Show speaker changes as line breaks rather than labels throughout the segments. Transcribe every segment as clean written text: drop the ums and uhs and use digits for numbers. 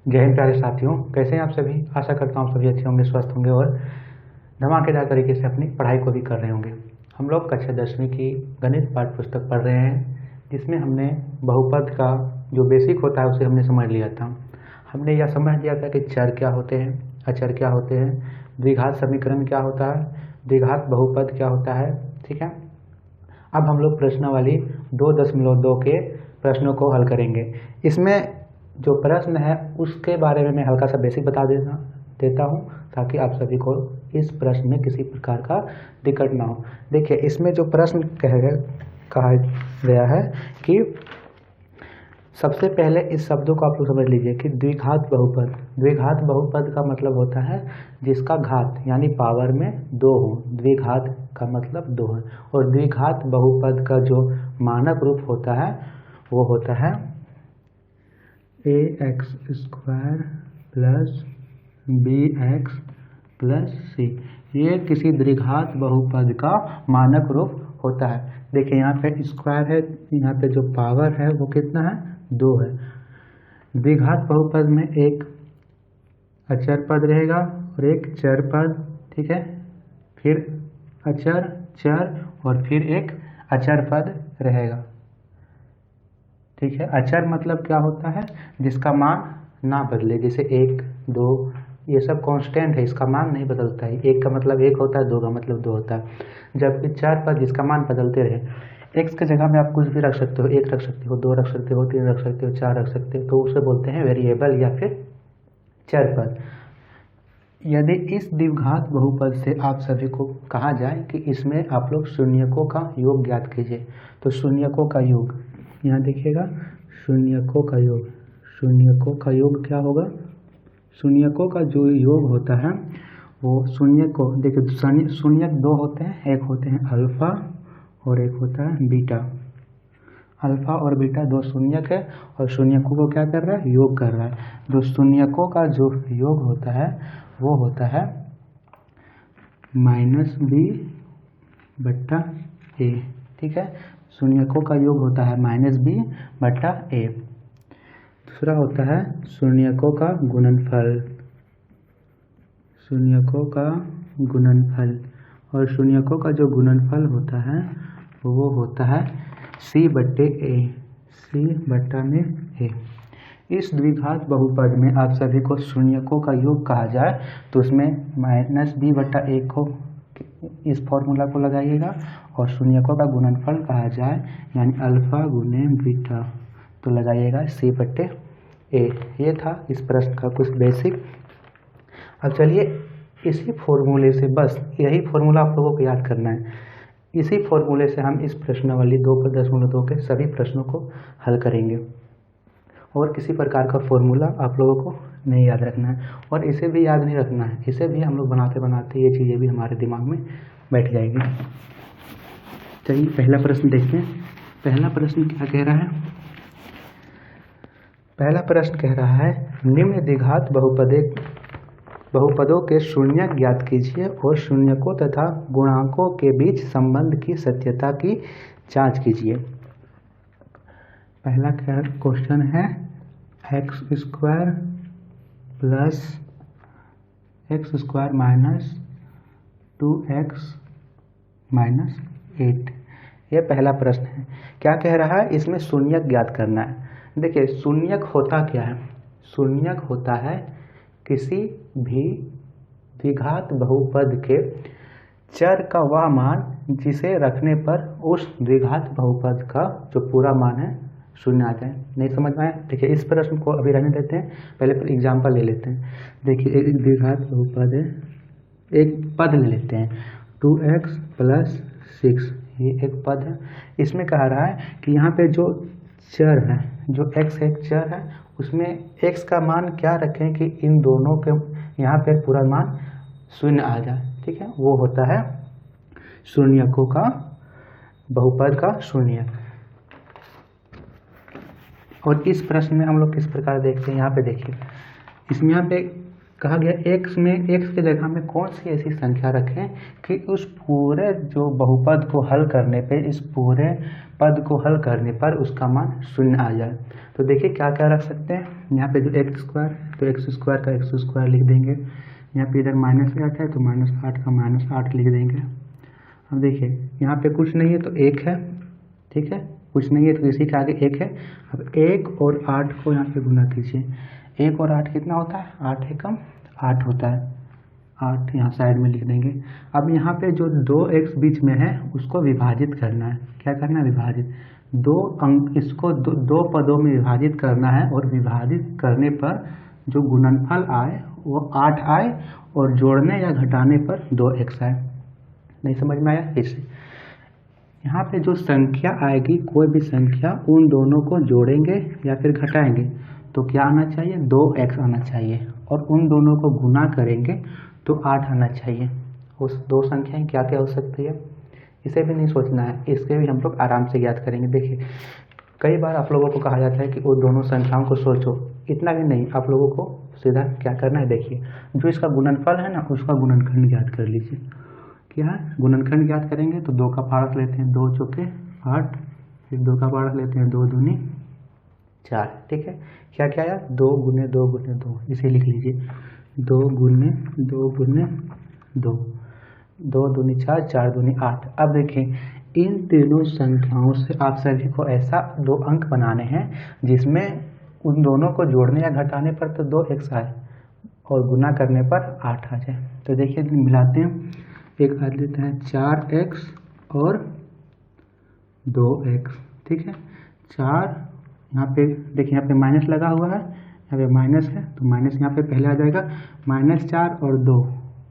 जय हिंद प्यारे साथियों, कैसे हैं आप सभी। आशा करता हूँ आप सभी अच्छे होंगे, स्वस्थ होंगे और धमाकेदार तरीके से अपनी पढ़ाई को भी कर रहे होंगे। हम लोग कक्षा 10वीं की गणित पाठ्य पुस्तक पढ़ रहे हैं, जिसमें हमने बहुपद का जो बेसिक होता है उसे हमने समझ लिया था। हमने यह समझ लिया था कि चर क्या होते हैं, अचर क्या होते हैं, द्विघात समीकरण क्या होता है, द्विघात बहुपद क्या होता है। ठीक है, अब हम लोग प्रश्नावली 2.2 के प्रश्नों को हल करेंगे। इसमें जो प्रश्न है उसके बारे में मैं हल्का सा बेसिक बता देता हूँ, ताकि आप सभी को इस प्रश्न में किसी प्रकार का दिक्कत ना हो। देखिए, इसमें जो प्रश्न कहा गया है कि सबसे पहले इस शब्दों को आप लोग समझ लीजिए कि द्विघात बहुपद। द्विघात बहुपद का मतलब होता है जिसका घात यानी पावर में 2 हो। द्विघात का मतलब 2 है। और द्विघात बहुपद का जो मानक रूप होता है वो होता है ax² plus bx plus c। ये किसी द्विघात बहुपद का मानक रूप होता है। देखिए, यहाँ पे स्क्वायर है, यहाँ पे जो पावर है वो कितना है, 2 है। द्विघात बहुपद में एक अचर पद रहेगा और एक चर पद, ठीक है, फिर अचर, चर और फिर एक अचर पद रहेगा। ठीक है, अचर मतलब क्या होता है, जिसका मान ना बदले, जैसे 1, 2 ये सब कांस्टेंट है, इसका मान नहीं बदलता है। 1 का मतलब 1 होता है, 2 का मतलब 2 होता है। जबकि चर पद जिसका मान बदलते रहे, x के जगह में आप कुछ भी रख सकते हो, 1 रख सकते हो, 2 रख सकते हो, 3 रख सकते हो, 4 रख सकते हो, तो उसे बोलते हैं वेरिएबल या फिर चर पद। यदि इस द्विघात बहुपद से आप सभी को कहा जाए कि इसमें आप लोग शून्यकों का योग ज्ञात कीजिए, तो शून्यकों का योग यहाँ देखिएगा, शून्यकों का योग, शून्यकों का योग क्या होगा, शून्यकों का जो योग होता है वो शून्य को देखिए, शून्यक 2 होते हैं, एक होते हैं अल्फा और एक होता है बीटा। अल्फा और बीटा 2 शून्यक है और शून्यकों को क्या कर रहा है, योग कर रहा है। जो शून्यकों का जो योग होता है वो होता है -b/a। ठीक है, शून्यकों का योग होता है -b/a। दूसरा होता है शून्यकों का गुणनफल, शून्यकों का गुणनफल, और शून्यकों का जो गुणनफल होता है वो होता है c/a, c/a। इस द्विघात बहुपद में आप सभी को शून्यकों का योग कहा जाए तो उसमें -b/a को इस फॉर्मूला को लगाइएगा, और शून्यकों का गुणनफल कहा जाए यानी अल्फा गुने बीटा तो लगाइएगा c/a। ये था इस प्रश्न का कुछ बेसिक। अब चलिए, इसी फॉर्मूले से, बस यही फॉर्मूला आप लोगों को याद करना है। इसी फॉर्मूले से हम इस प्रश्नावली 2.2 के सभी प्रश्नों को हल करेंगे, और किसी प्रकार का फॉर्मूला आप लोगों को नहीं याद रखना है, और इसे भी याद नहीं रखना है। इसे भी हम लोग बनाते बनाते ये चीज़ें भी हमारे दिमाग में बैठ जाएगी। चलिए, पहला प्रश्न देखते हैं। पहला प्रश्न क्या कह रहा है, पहला प्रश्न कह रहा है निम्न द्विघात बहुपदों के शून्यक ज्ञात कीजिए और शून्यकों तथा गुणांकों के बीच संबंध की सत्यता की जांच कीजिए। पहला क्वेश्चन है x² plus x² minus 2x minus 8। यह पहला प्रश्न है। क्या कह रहा है, इसमें शून्यक ज्ञात करना है। देखिए, शून्यक होता क्या है, शून्यक होता है किसी भी द्विघात बहुपद के चर का वह मान जिसे रखने पर उस द्विघात बहुपद का जो पूरा मान है शून्य आ जाए। नहीं समझ में आया? देखिए, इस प्रश्न को अभी रहने देते हैं, पहले एग्जाम्पल ले लेते हैं। देखिए, एक द्विघात बहुपद है, एक पद ले लेते हैं 2x प्लस 6, ये एक पद है। इसमें कह रहा है कि यहाँ पे जो चर है, जो x एक चर है, उसमें x का मान क्या रखें कि इन दोनों के यहाँ पे पूरा मान शून्य आ जाए। ठीक है, वो होता है शून्यकों का बहुपद का शून्यक। और इस प्रश्न में हम लोग किस प्रकार देखते हैं, यहाँ पे देखिए, इसमें यहाँ पे कहा गया x में x की जगह में कौन सी ऐसी संख्या रखें कि उस पूरे जो बहुपद को हल करने पे, इस पूरे पद को हल करने पर उसका मान 0 आ जाए। तो देखिए क्या क्या रख सकते हैं। यहाँ पे जो x स्क्वायर, तो x स्क्वायर का x स्क्वायर लिख देंगे। यहाँ पे इधर -8 है तो -8 का -8 लिख देंगे। अब देखिए यहाँ पे कुछ नहीं है तो 1 है, ठीक है, कुछ नहीं है तो इसी के आगे 1 है। अब 1 और 8 को यहाँ पे गुना कीजिए। 1 और 8 कितना होता है, 8 एकम 8 होता है। 8 यहाँ साइड में लिख देंगे। अब यहाँ पे जो 2x बीच में है उसको विभाजित करना है। क्या करना है, विभाजित। दो अंक, इसको दो पदों में विभाजित करना है और विभाजित करने पर जो गुणनफल आए वो 8 आए और जोड़ने या घटाने पर 2x आए। नहीं समझ में आया? इसे यहाँ पे जो संख्या आएगी, कोई भी संख्या, उन दोनों को जोड़ेंगे या फिर घटाएंगे तो क्या आना चाहिए, 2x आना चाहिए, और उन दोनों को गुना करेंगे तो 8 आना चाहिए। उस दो संख्याएं क्या क्या हो सकती है, इसे भी नहीं सोचना है, इसके भी हम लोग आराम से याद करेंगे। देखिए कई बार आप लोगों को कहा जाता है कि वो दोनों संख्याओं को सोचो, इतना भी नहीं, आप लोगों को सीधा क्या करना है, देखिए जो इसका गुणनफल है ना उसका गुणनखंड याद कर लीजिए। क्या है, गुणनखंड याद करेंगे तो 2 का पारक लेते हैं, 2 चौके 8, फिर 2 का पारक लेते हैं, 2 दूनी 4, ठीक है। क्या क्या आया, 2 गुने 2 गुने 2, इसे लिख लीजिए, 2 गुने 2 गुने 2, 2 दूनी 4, 4 दूनी 8। अब देखिए इन तीनों संख्याओं से आप सभी को ऐसा 2 अंक बनाने हैं जिसमें उन दोनों को जोड़ने या घटाने पर तो 2x आए और गुना करने पर 8 आ जाए। तो देखिए मिलाते हैं, एक आ लेते हैं 4x और 2x, ठीक है। 4 यहाँ पे देखिए, यहाँ पे माइनस लगा हुआ है, यहाँ पे माइनस है तो माइनस यहाँ पे पहले आ जाएगा, -4 और 2,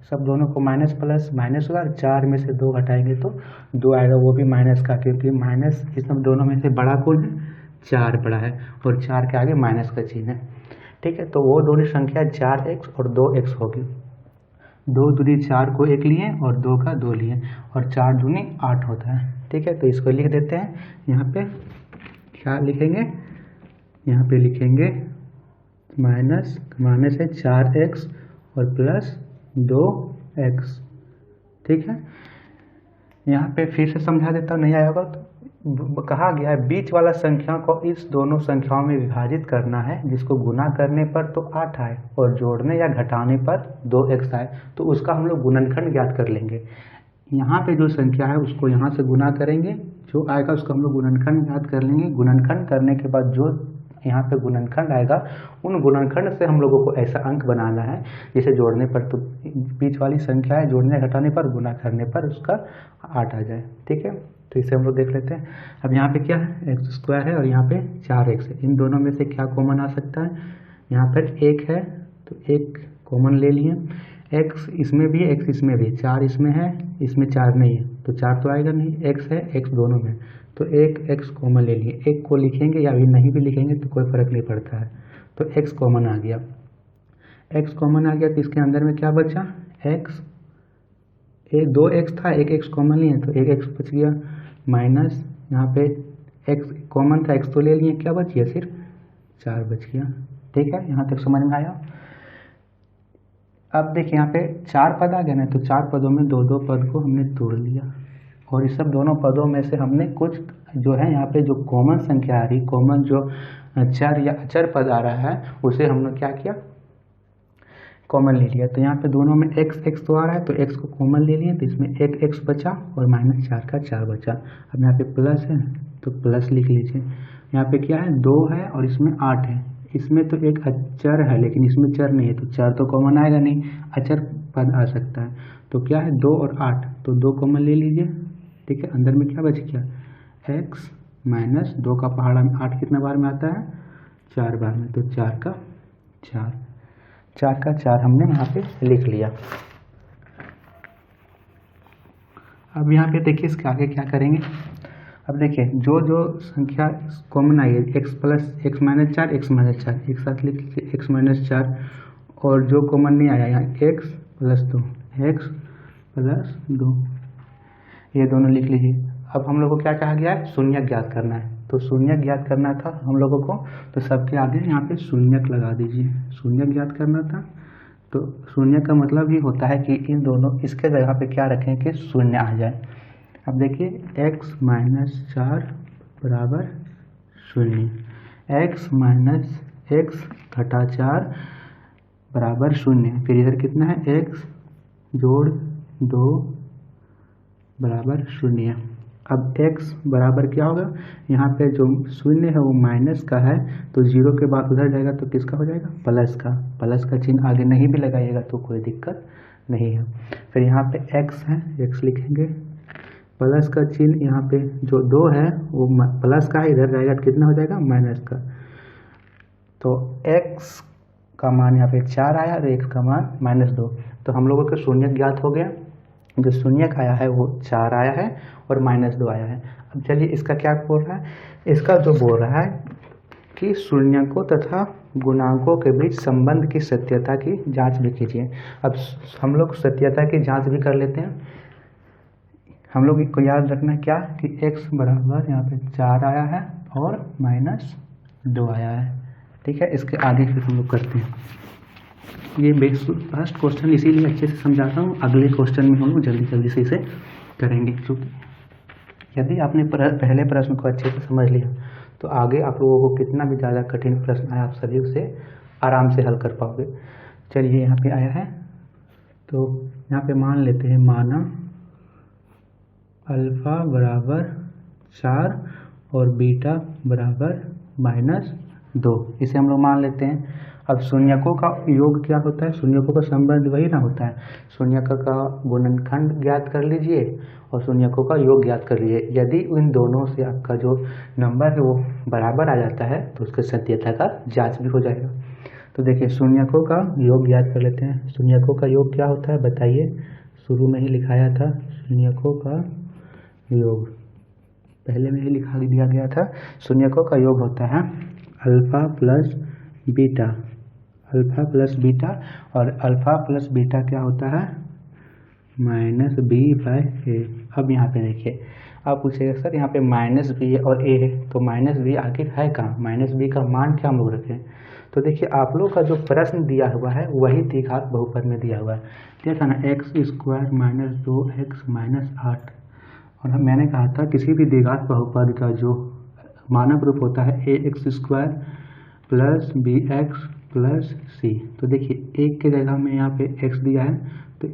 सब दोनों को माइनस प्लस माइनस हुआ, 4 में से 2 घटाएंगे तो 2 आएगा, वो भी माइनस का, क्योंकि माइनस इस सब दोनों में से बड़ा कौन है, 4 बड़ा है और 4 के आगे माइनस का चिन्ह है, ठीक है। तो वो दोनों संख्या 4x और 2x होगी। 2 दूनी 4 को 1 लिए और 2 का 2 लिए और 4 दूनी 8 होता है, ठीक है। तो इसको लिख देते हैं, यहाँ पे क्या लिखेंगे, यहाँ पे लिखेंगे माइनस है 4x और प्लस 2x, ठीक है। यहाँ पे फिर से समझा देता हूँ, नहीं आया होगा तो कहा गया है बीच वाला संख्या को इस दोनों संख्याओं में विभाजित करना है, जिसको गुना करने पर तो 8 आए और जोड़ने या घटाने पर 2x आए, तो उसका हम लोग गुणनखंड ज्ञात कर लेंगे। यहाँ पे जो संख्या है उसको यहाँ से गुना करेंगे, जो आएगा उसको हम लोग गुणनखंड ज्ञात कर लेंगे। गुणनखंड करने के बाद जो यहाँ पे गुणनखंड आएगा, उन गुणनखंड से हम लोगों को ऐसा अंक बनाना है जिसे जोड़ने पर तो बीच वाली संख्या है, जोड़ने घटाने पर गुना करने पर उसका 8 आ जाए, ठीक है। तो इसे हम लोग देख लेते हैं। अब यहाँ पे क्या है, x स्क्वायर है और यहाँ पे 4x है, इन दोनों में से क्या कॉमन आ सकता है, यहाँ पर 1 है तो 1 कॉमन ले लिए, x इसमें भी है, x इसमें भी, 4 इसमें है, इसमें 4 नहीं है तो 4 तो आएगा नहीं, x है, x दोनों में, तो एक x कॉमन ले लिए, एक को लिखेंगे या भी नहीं भी लिखेंगे तो कोई फर्क नहीं पड़ता है, तो x कॉमन आ गया। x कॉमन आ गया तो इसके अंदर में क्या बचा, x, 2x था, एक x कॉमन लिए तो एक x बच गया, माइनस यहाँ पे x कॉमन था, x तो ले लिए, क्या बच गया, सिर्फ 4 बच गया, ठीक है। यहाँ तक समझ में आया। अब देखिए यहाँ पे 4 पद आ गए ना, तो 4 पदों में 2-2 पद को हमने तोड़ लिया और इस सब दोनों पदों में से हमने कुछ जो है यहाँ पे जो कॉमन संख्या आ रही, कॉमन जो चर या अचर पद आ रहा है उसे हमने क्या किया, कॉमन ले लिया। तो यहाँ पे दोनों में x तो आ रहा है तो x को कॉमन ले लिए, तो इसमें एक x बचा और -4 का 4 बचा। अब यहाँ पे प्लस है तो प्लस लिख लीजिए, यहाँ पे क्या है, 2 है और इसमें 8 है, इसमें तो एक अचर है लेकिन इसमें चर नहीं है तो चर तो कॉमन आएगा नहीं, अचर पद आ सकता है, तो क्या है 2 और 8, तो 2 कॉमन ले लीजिए, ठीक है। अंदर में क्या बच गया, x माइनस 2 का पहाड़ा में 8 कितने बार में आता है, 4 बार में, तो 4 का 4 हमने यहाँ पे लिख लिया। अब यहाँ पे देखिए इसके आगे क्या करेंगे। अब देखिए जो जो संख्या कॉमन आई है, x प्लस x माइनस 4, एक साथ लिख लीजिए, x माइनस 4, और जो कॉमन नहीं आया यहाँ x प्लस 2, ये दोनों लिख लीजिए। अब हम लोग को क्या कहा गया है, शून्य ज्ञात करना है, तो शून्य ज्ञात करना था हम लोगों को, तो सबके आगे यहाँ पे शून्यक लगा दीजिए, शून्य ज्ञात करना था तो शून्य का मतलब ही होता है कि इन दोनों इसके जगह पे क्या रखें कि शून्य आ जाए। अब देखिए x माइनस 4 बराबर शून्य, x माइनस एक्स घटा 4 बराबर शून्य। फिर इधर कितना है, x जोड़ 2 बराबर शून्य। अब x बराबर क्या होगा, यहाँ पे जो शून्य है वो माइनस का है, तो जीरो के बाद उधर जाएगा तो किसका हो जाएगा, प्लस का। प्लस का चिन्ह आगे नहीं भी लगाइएगा तो कोई दिक्कत नहीं है। फिर यहाँ पे x है, x लिखेंगे, प्लस का चिन्ह यहाँ पे जो 2 है वो प्लस का है, इधर जाएगा तो कितना हो जाएगा, माइनस का। तो x का मान यहाँ पे 4 आया और x का मान -2। तो हम लोगों का शून्य ज्ञात हो गया, जो शून्य का आया है वो 4 आया है और -2 आया है। अब चलिए इसका क्या बोल रहा है, इसका जो बोल रहा है कि शून्यकों तथा गुणांकों के बीच संबंध की सत्यता की जांच भी कीजिए। अब हम लोग सत्यता की जांच भी कर लेते हैं। हम लोग को याद रखना क्या कि x बराबर यहाँ पे 4 आया है और -2 आया है, ठीक है। इसके आगे फिर हम लोग करते हैं। ये फर्स्ट क्वेश्चन इसीलिए अच्छे से समझाता हूँ, अगले क्वेश्चन में हम लोग जल्दी जल्दी से इसे करेंगे, क्योंकि यदि आपने पहले प्रश्न को अच्छे से समझ लिया तो आगे आप लोगों को कितना भी ज़्यादा कठिन प्रश्न आया आप सभी उसे आराम से हल कर पाओगे। चलिए यहाँ पे आया है, तो यहाँ पे मान लेते हैं, माना अल्फ़ा बराबर 4 और बीटा बराबर -2, इसे हम लोग मान लेते हैं। अब शून्यकों का योग क्या होता है, शून्यकों का संबंध वही ना होता है, शून्यक का गुणनखंड ज्ञात कर लीजिए और शून्यकों का योग ज्ञात कर लीजिए। यदि इन दोनों से आपका जो नंबर है वो बराबर आ जाता है तो उसके सत्यता का जांच भी हो जाएगा। तो देखिए शून्यकों का योग ज्ञात कर लेते हैं। शून्यकों का योग क्या होता है बताइए, शुरू में ही लिखाया था, शून्यकों का योग पहले में ही लिखा दिया गया था। शून्यकों का योग होता है alpha plus beta, alpha plus beta, और अल्फ़ा प्लस बीटा क्या होता है, -b/a। अब यहाँ पे देखिए, आप पूछेगा सर यहाँ पे -b और a है, तो -b आखिर है कहाँ, -b का मान क्या हम लोग रखें। तो देखिए आप लोग का जो प्रश्न दिया हुआ है वही द्विघात बहुपद में दिया हुआ है, देखा ना, x² - 2x - 8। और मैंने कहा था किसी भी द्विघात बहुपद का जो मानक रूप होता है ax² + bx + c। तो देखिए एक के जगह में यहाँ पे x दिया है तो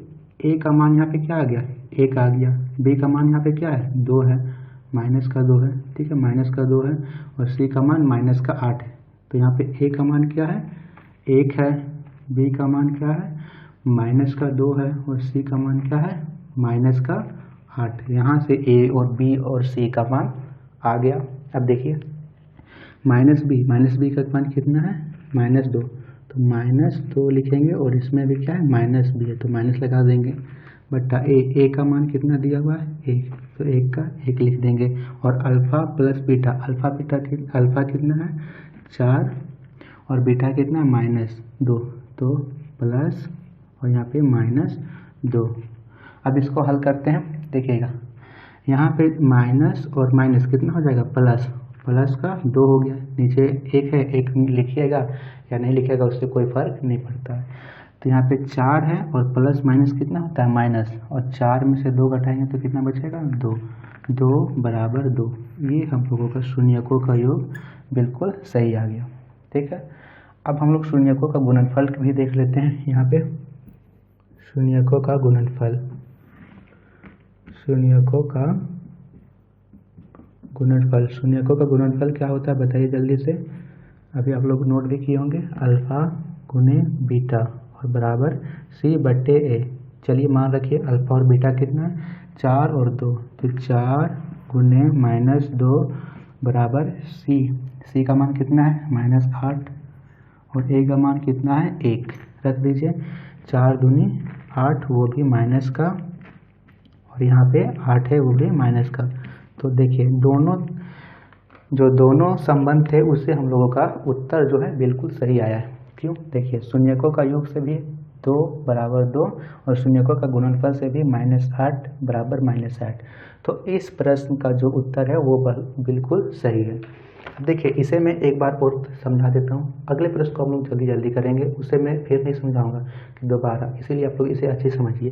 a का मान यहाँ पे क्या आ गया, 1 आ गया, b का मान यहाँ पे क्या है, 2 है, -2 है, ठीक है, -2 है, और c का मान -8 है। तो यहाँ पे a का मान क्या है, 1 है, b का मान क्या है, -2 है, और c का मान क्या है, -8। यहाँ से a और b और c का मान आ गया। अब देखिए -b का मान कितना है, -2, तो -2 लिखेंगे, और इसमें भी क्या है, -b है तो माइनस लगा देंगे, बटा a का मान कितना दिया हुआ है, 1, तो 1 का 1 लिख देंगे। और अल्फ़ा प्लस बीटा, अल्फ़ा कितना है, 4, और बीटा कितना है, -2, तो प्लस और यहाँ पे -2। अब इसको हल करते हैं, देखिएगा यहाँ पे माइनस और माइनस कितना हो जाएगा, प्लस का 2 हो गया, नीचे 1 है, 1 लिखिएगा या नहीं लिखिएगा उससे कोई फर्क नहीं पड़ता है। तो यहाँ पे 4 है और प्लस माइनस कितना होता है, माइनस, और 4 में से 2 घटाएंगे तो कितना बचेगा, 2 बराबर 2। ये हम लोगों का शून्यकों का योग बिल्कुल सही आ गया, ठीक है। अब हम लोग शून्यकों का गुणनफल भी देख लेते हैं। यहाँ पे शून्यकों का गुणनफल, शून्यकों का गुणनफल क्या होता है बताइए जल्दी से, अभी आप लोग नोट भी किए होंगे, अल्फ़ा गुने बीटा और बराबर c/a। चलिए मान रखिए अल्फ़ा और बीटा कितना है, 4 और 2, तो 4 गुने -2 बराबर c का मान कितना है, -8, और a का मान कितना है, 1 रख दीजिए, 4 दूनी 8, वो भी माइनस का, और यहाँ पे 8 है वो भी माइनस का। तो देखिए दोनों संबंध थे उससे हम लोगों का उत्तर जो है बिल्कुल सही आया है। क्यों, देखिए शून्यकों का योग से भी 2 बराबर 2, और शून्यकों का गुणनफल से भी -8 बराबर -8। तो इस प्रश्न का जो उत्तर है वो बिल्कुल सही है। देखिए इसे मैं एक बार और समझा देता हूँ, अगले प्रश्न को हम लोग जल्दी जल्दी करेंगे, उसे मैं फिर नहीं समझाऊंगा कि दोबारा, इसीलिए आप लोग इसे अच्छे समझिए।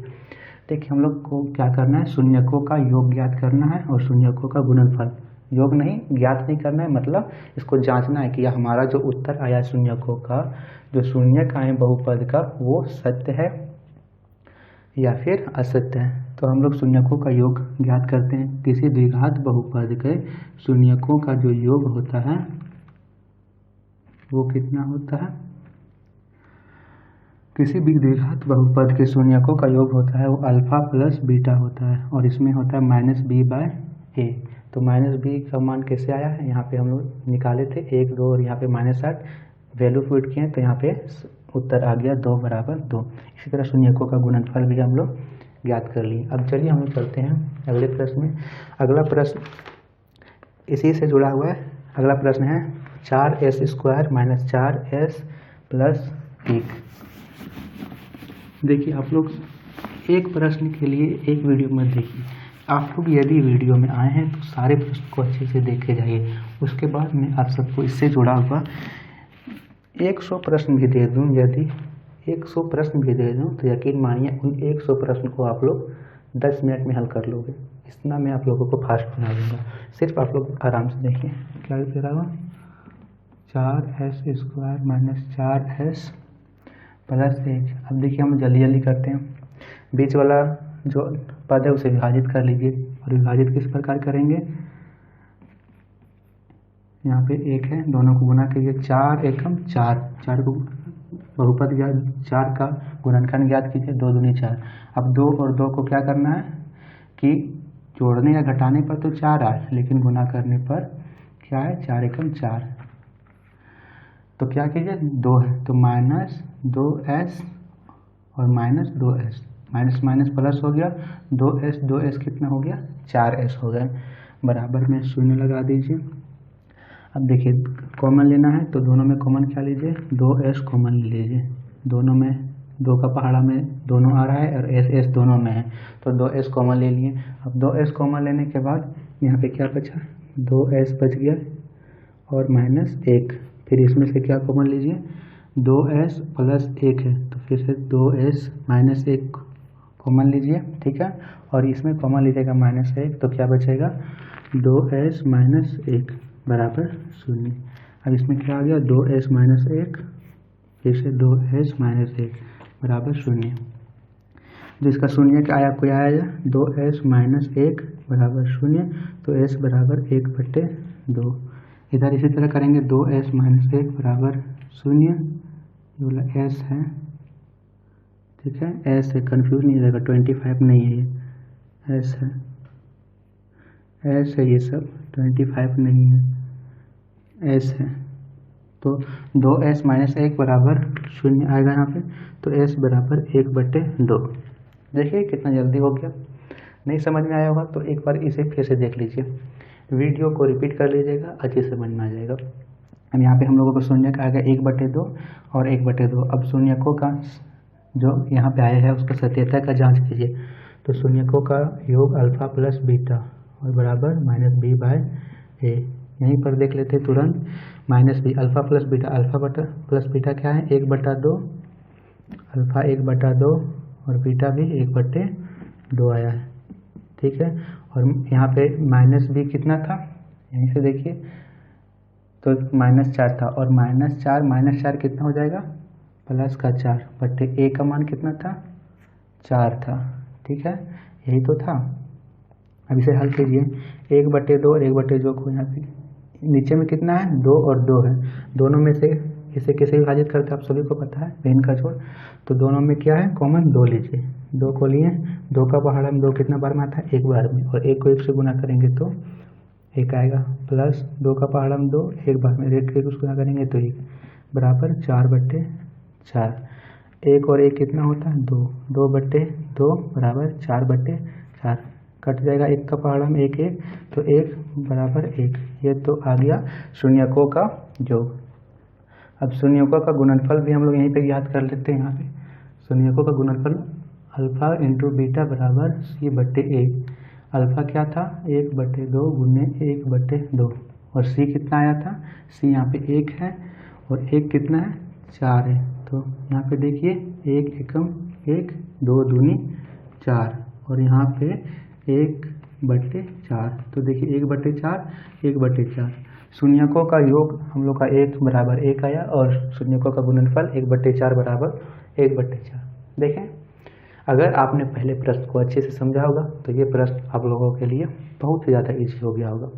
देखिए हम लोग को क्या करना है, शून्यकों का योग ज्ञात करना है और शून्यकों का गुणनफल, योग नहीं ज्ञात नहीं करना है, मतलब इसको जांचना है कि हमारा जो उत्तर आया शून्यकों का, जो शून्यक आए बहुपद का, वो सत्य है या फिर असत्य है। तो हम लोग शून्यकों का योग ज्ञात करते हैं। किसी द्विघात बहुपद के शून्यकों का जो योग होता है वो कितना होता है, किसी भी द्विघात बहुपद के शून्यकों का योग होता है वो अल्फा प्लस बीटा होता है, और इसमें होता है माइनस बी बाय ए। तो माइनस बी का मान कैसे आया है, यहाँ पे हम लोग निकाले थे 1 2 और यहाँ पे -8 वैल्यू पुट किए, तो यहाँ पे उत्तर आ गया 2 बराबर 2। इसी तरह शून्यकों का गुणनफल भी हम लोग ज्ञात कर लिए। अब चलिए हम लोग चलते हैं अगले प्रश्न में। अगला प्रश्न इसी से जुड़ा हुआ है। अगला प्रश्न है 4s² - 4s + 1। देखिए आप लोग एक प्रश्न के लिए एक वीडियो मत देखिए, आप लोग यदि वीडियो में आए हैं तो सारे प्रश्न को अच्छे से देखे जाइए। उसके बाद मैं आप सबको इससे जुड़ा हुआ 100 प्रश्न भी दे दूं, यदि 100 प्रश्न भी दे दूं तो यकीन मानिए उन 100 प्रश्न को आप लोग 10 मिनट में हल कर लोगे। इतना मैं आप लोगों को फास्ट बना दूंगा, सिर्फ आप लोग आराम से देखिए। क्या दे रहा हूँ, 4s² - 4s + 1। अब देखिए हम जल्दी जल्दी करते हैं। बीच वाला जो पद है उसे विभाजित कर लीजिए, और विभाजित किस प्रकार करेंगे, यहाँ पे 1 है, दोनों को गुना कीजिए, 4 एकम 4, 4 को बहुपद या 4 का गुणनखंड ज्ञात कीजिए, 2 दूनी 4। अब 2 और 2 को क्या करना है कि जोड़ने या घटाने पर तो 4 आए, लेकिन गुना करने पर क्या है, 4 एकम 4। तो क्या कीजिए, 2 है तो -2s और -2s, माइनस माइनस प्लस हो गया, 2s 2s कितना हो गया, 4s हो गया, बराबर में 0 लगा दीजिए। अब देखिए कॉमन लेना है तो दोनों में कॉमन क्या लीजिए, 2s कॉमन ले लीजिए, दोनों में 2 का पहाड़ा में दोनों आ रहा है और s दोनों में है, तो 2s कॉमन ले लिए। अब 2s कॉमन लेने के बाद यहाँ पे क्या बचा, 2s बच गया और -1, फिर इसमें से क्या कॉमन लीजिए, 2s + 1 है तो फिर से 2s - 1 कॉमन लीजिए, ठीक है, और इसमें कॉमन लीजिएगा -1, तो क्या बचेगा, 2s - 1 बराबर 0। अब इसमें क्या आ गया, 2s - 1 फिर से 2s - 1 बराबर 0। जिसका शून्य का आया कोई आया 2s - 1 बराबर 0, तो s बराबर 1/2। इधर इसी तरह करेंगे, 2s - 1 बराबर 0, ये वाला s है, ठीक है, s है, कन्फ्यूज नहीं रहेगा, 25 नहीं है ये, s है, s है, ये सब 25 नहीं है, s है, तो 2s - 1 बराबर 0 आएगा यहाँ पे, तो s बराबर 1/2। देखिए कितना जल्दी हो गया। नहीं समझ में आया होगा तो एक बार इसे फिर से देख लीजिए, वीडियो को रिपीट कर लीजिएगा, अच्छे से समझ में आ जाएगा। अब यहाँ पे हम लोगों को शून्यक आ गया 1/2 और 1/2। अब शून्यकों का जो यहाँ पे आया है उसका सत्यता का जांच कीजिए, तो शून्यकों का योग अल्फा प्लस बीटा और बराबर -b/a। यहीं पर देख लेते तुरंत, -b, alpha plus beta, alpha बटा प्लस बीटा क्या है, 1/2, अल्फा 1/2 और बीटा भी 1/2 आया है, ठीक है। और यहाँ पे -b कितना था, यहीं से देखिए, तो -4 था, और -4 कितना हो जाएगा, +4/a का मान कितना था, 4 था, ठीक है, यही तो था। अब इसे हल कीजिए, 1/2 और 1/2 को यहाँ पे नीचे में कितना है, 2 और 2 है, दोनों में से इसे कैसे विभाजित करते हैं आप सभी को पता है, भिन्न का जोड़, तो दोनों में क्या है, कॉमन 2 लीजिए, 2 को लिए, 2 का पहाड़ा में 2 कितना बार में आता है, 1 बार में, और 1 को 1 से गुना करेंगे तो 1 आएगा, प्लस 2 का पहाड़ा में 2, 1 बार में, 1 को गुना करेंगे तो 1 बराबर 4/4। 1 और 1 कितना होता है, 2, 2/2 बराबर 4/4, कट जाएगा 1 का पहाड़ा में 1 1, तो 1 बराबर 1। ये तो आ गया शून्यकों का योग। अब शून्यकों का गुणनफल भी हम लोग यहीं पे याद कर लेते हैं। यहाँ पे शून्यकों का गुणनफल अल्फा इंटू बीटा बराबर c/a। अल्फा क्या था, 1/2 गुने 1/2, और सी कितना आया था, सी यहाँ पे 1 है और 1 कितना है, 4 है। तो यहाँ पे देखिए 1 एकम 1, 2 दूनी 4 और यहाँ पे 1/4। तो देखिए 1/4, 1/4 शून्यकों का योग हम लोग का 1 बराबर 1 आया और शून्यकों का गुणनफल 1/4 बराबर 1/4। देखें, अगर आपने पहले प्रश्न को अच्छे से समझा होगा तो ये प्रश्न आप लोगों के लिए बहुत ही ज़्यादा ईजी हो गया होगा।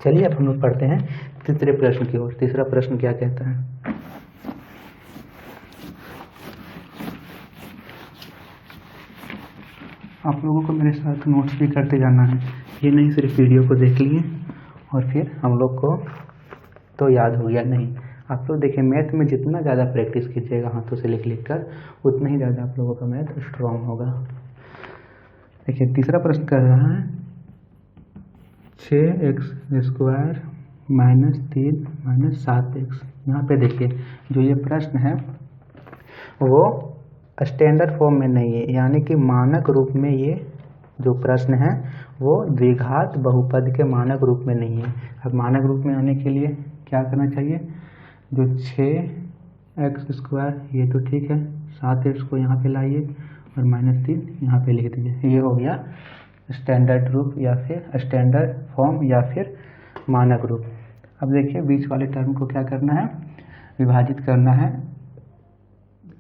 चलिए अब हम लोग पढ़ते हैं तीसरे प्रश्न की ओर। तीसरा प्रश्न क्या कहता है, आप लोगों को मेरे साथ नोट्स भी करते जाना है, ये नहीं सिर्फ वीडियो को देख लिए और फिर हम लोग को तो याद हो गया, नहीं। आप लोग देखिए मैथ में जितना ज़्यादा प्रैक्टिस कीजिएगा हाथों से लिख लिख कर, उतना ही ज़्यादा आप लोगों का मैथ स्ट्रॉन्ग होगा। देखिए तीसरा प्रश्न कर रहा है 6x² -3 -7x। यहाँ पे देखिए जो ये प्रश्न है वो स्टैंडर्ड फॉर्म में नहीं है, यानी कि मानक रूप में ये जो प्रश्न है वो द्विघात बहुपद के मानक रूप में नहीं है। अब मानक रूप में आने के लिए क्या करना चाहिए, जो 6x² ये तो ठीक है, 7x को यहाँ पे लाइए और -3 यहाँ पे लिख दीजिए। ये हो गया स्टैंडर्ड रूप या फिर स्टैंडर्ड फॉर्म या फिर मानक रूप। अब देखिए बीच वाले टर्म को क्या करना है, विभाजित करना है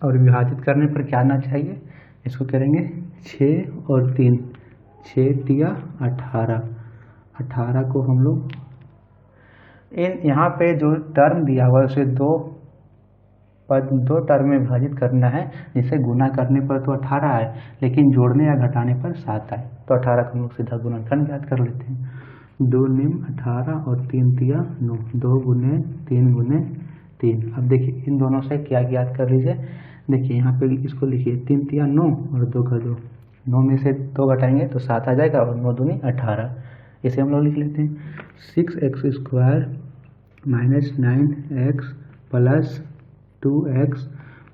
और विभाजित करने पर क्या आना चाहिए, इसको करेंगे 6 और 3, 6 तिया 18, 18 को हम लोग यहाँ पे जो टर्म दिया हुआ है उसे दो टर्म में विभाजित करना है, जिसे गुना करने पर तो 18 आए लेकिन जोड़ने या घटाने पर 7 आए। तो 18 का हम लोग सीधा गुणनखंड याद कर लेते हैं, 2 निम 18 और 3 तिया 9, 2 गुने 3 गुने 3। अब देखिए इन दोनों से क्या याद कर लीजिए, देखिए यहाँ पे इसको लिखिए 3 तिया 9 और 2 का 2, 9 में से 2 घटाएंगे तो 7 आ जाएगा और 9 दूनी 18। इसे हम लोग लिख लेते हैं 6x² -9x प्लस 2x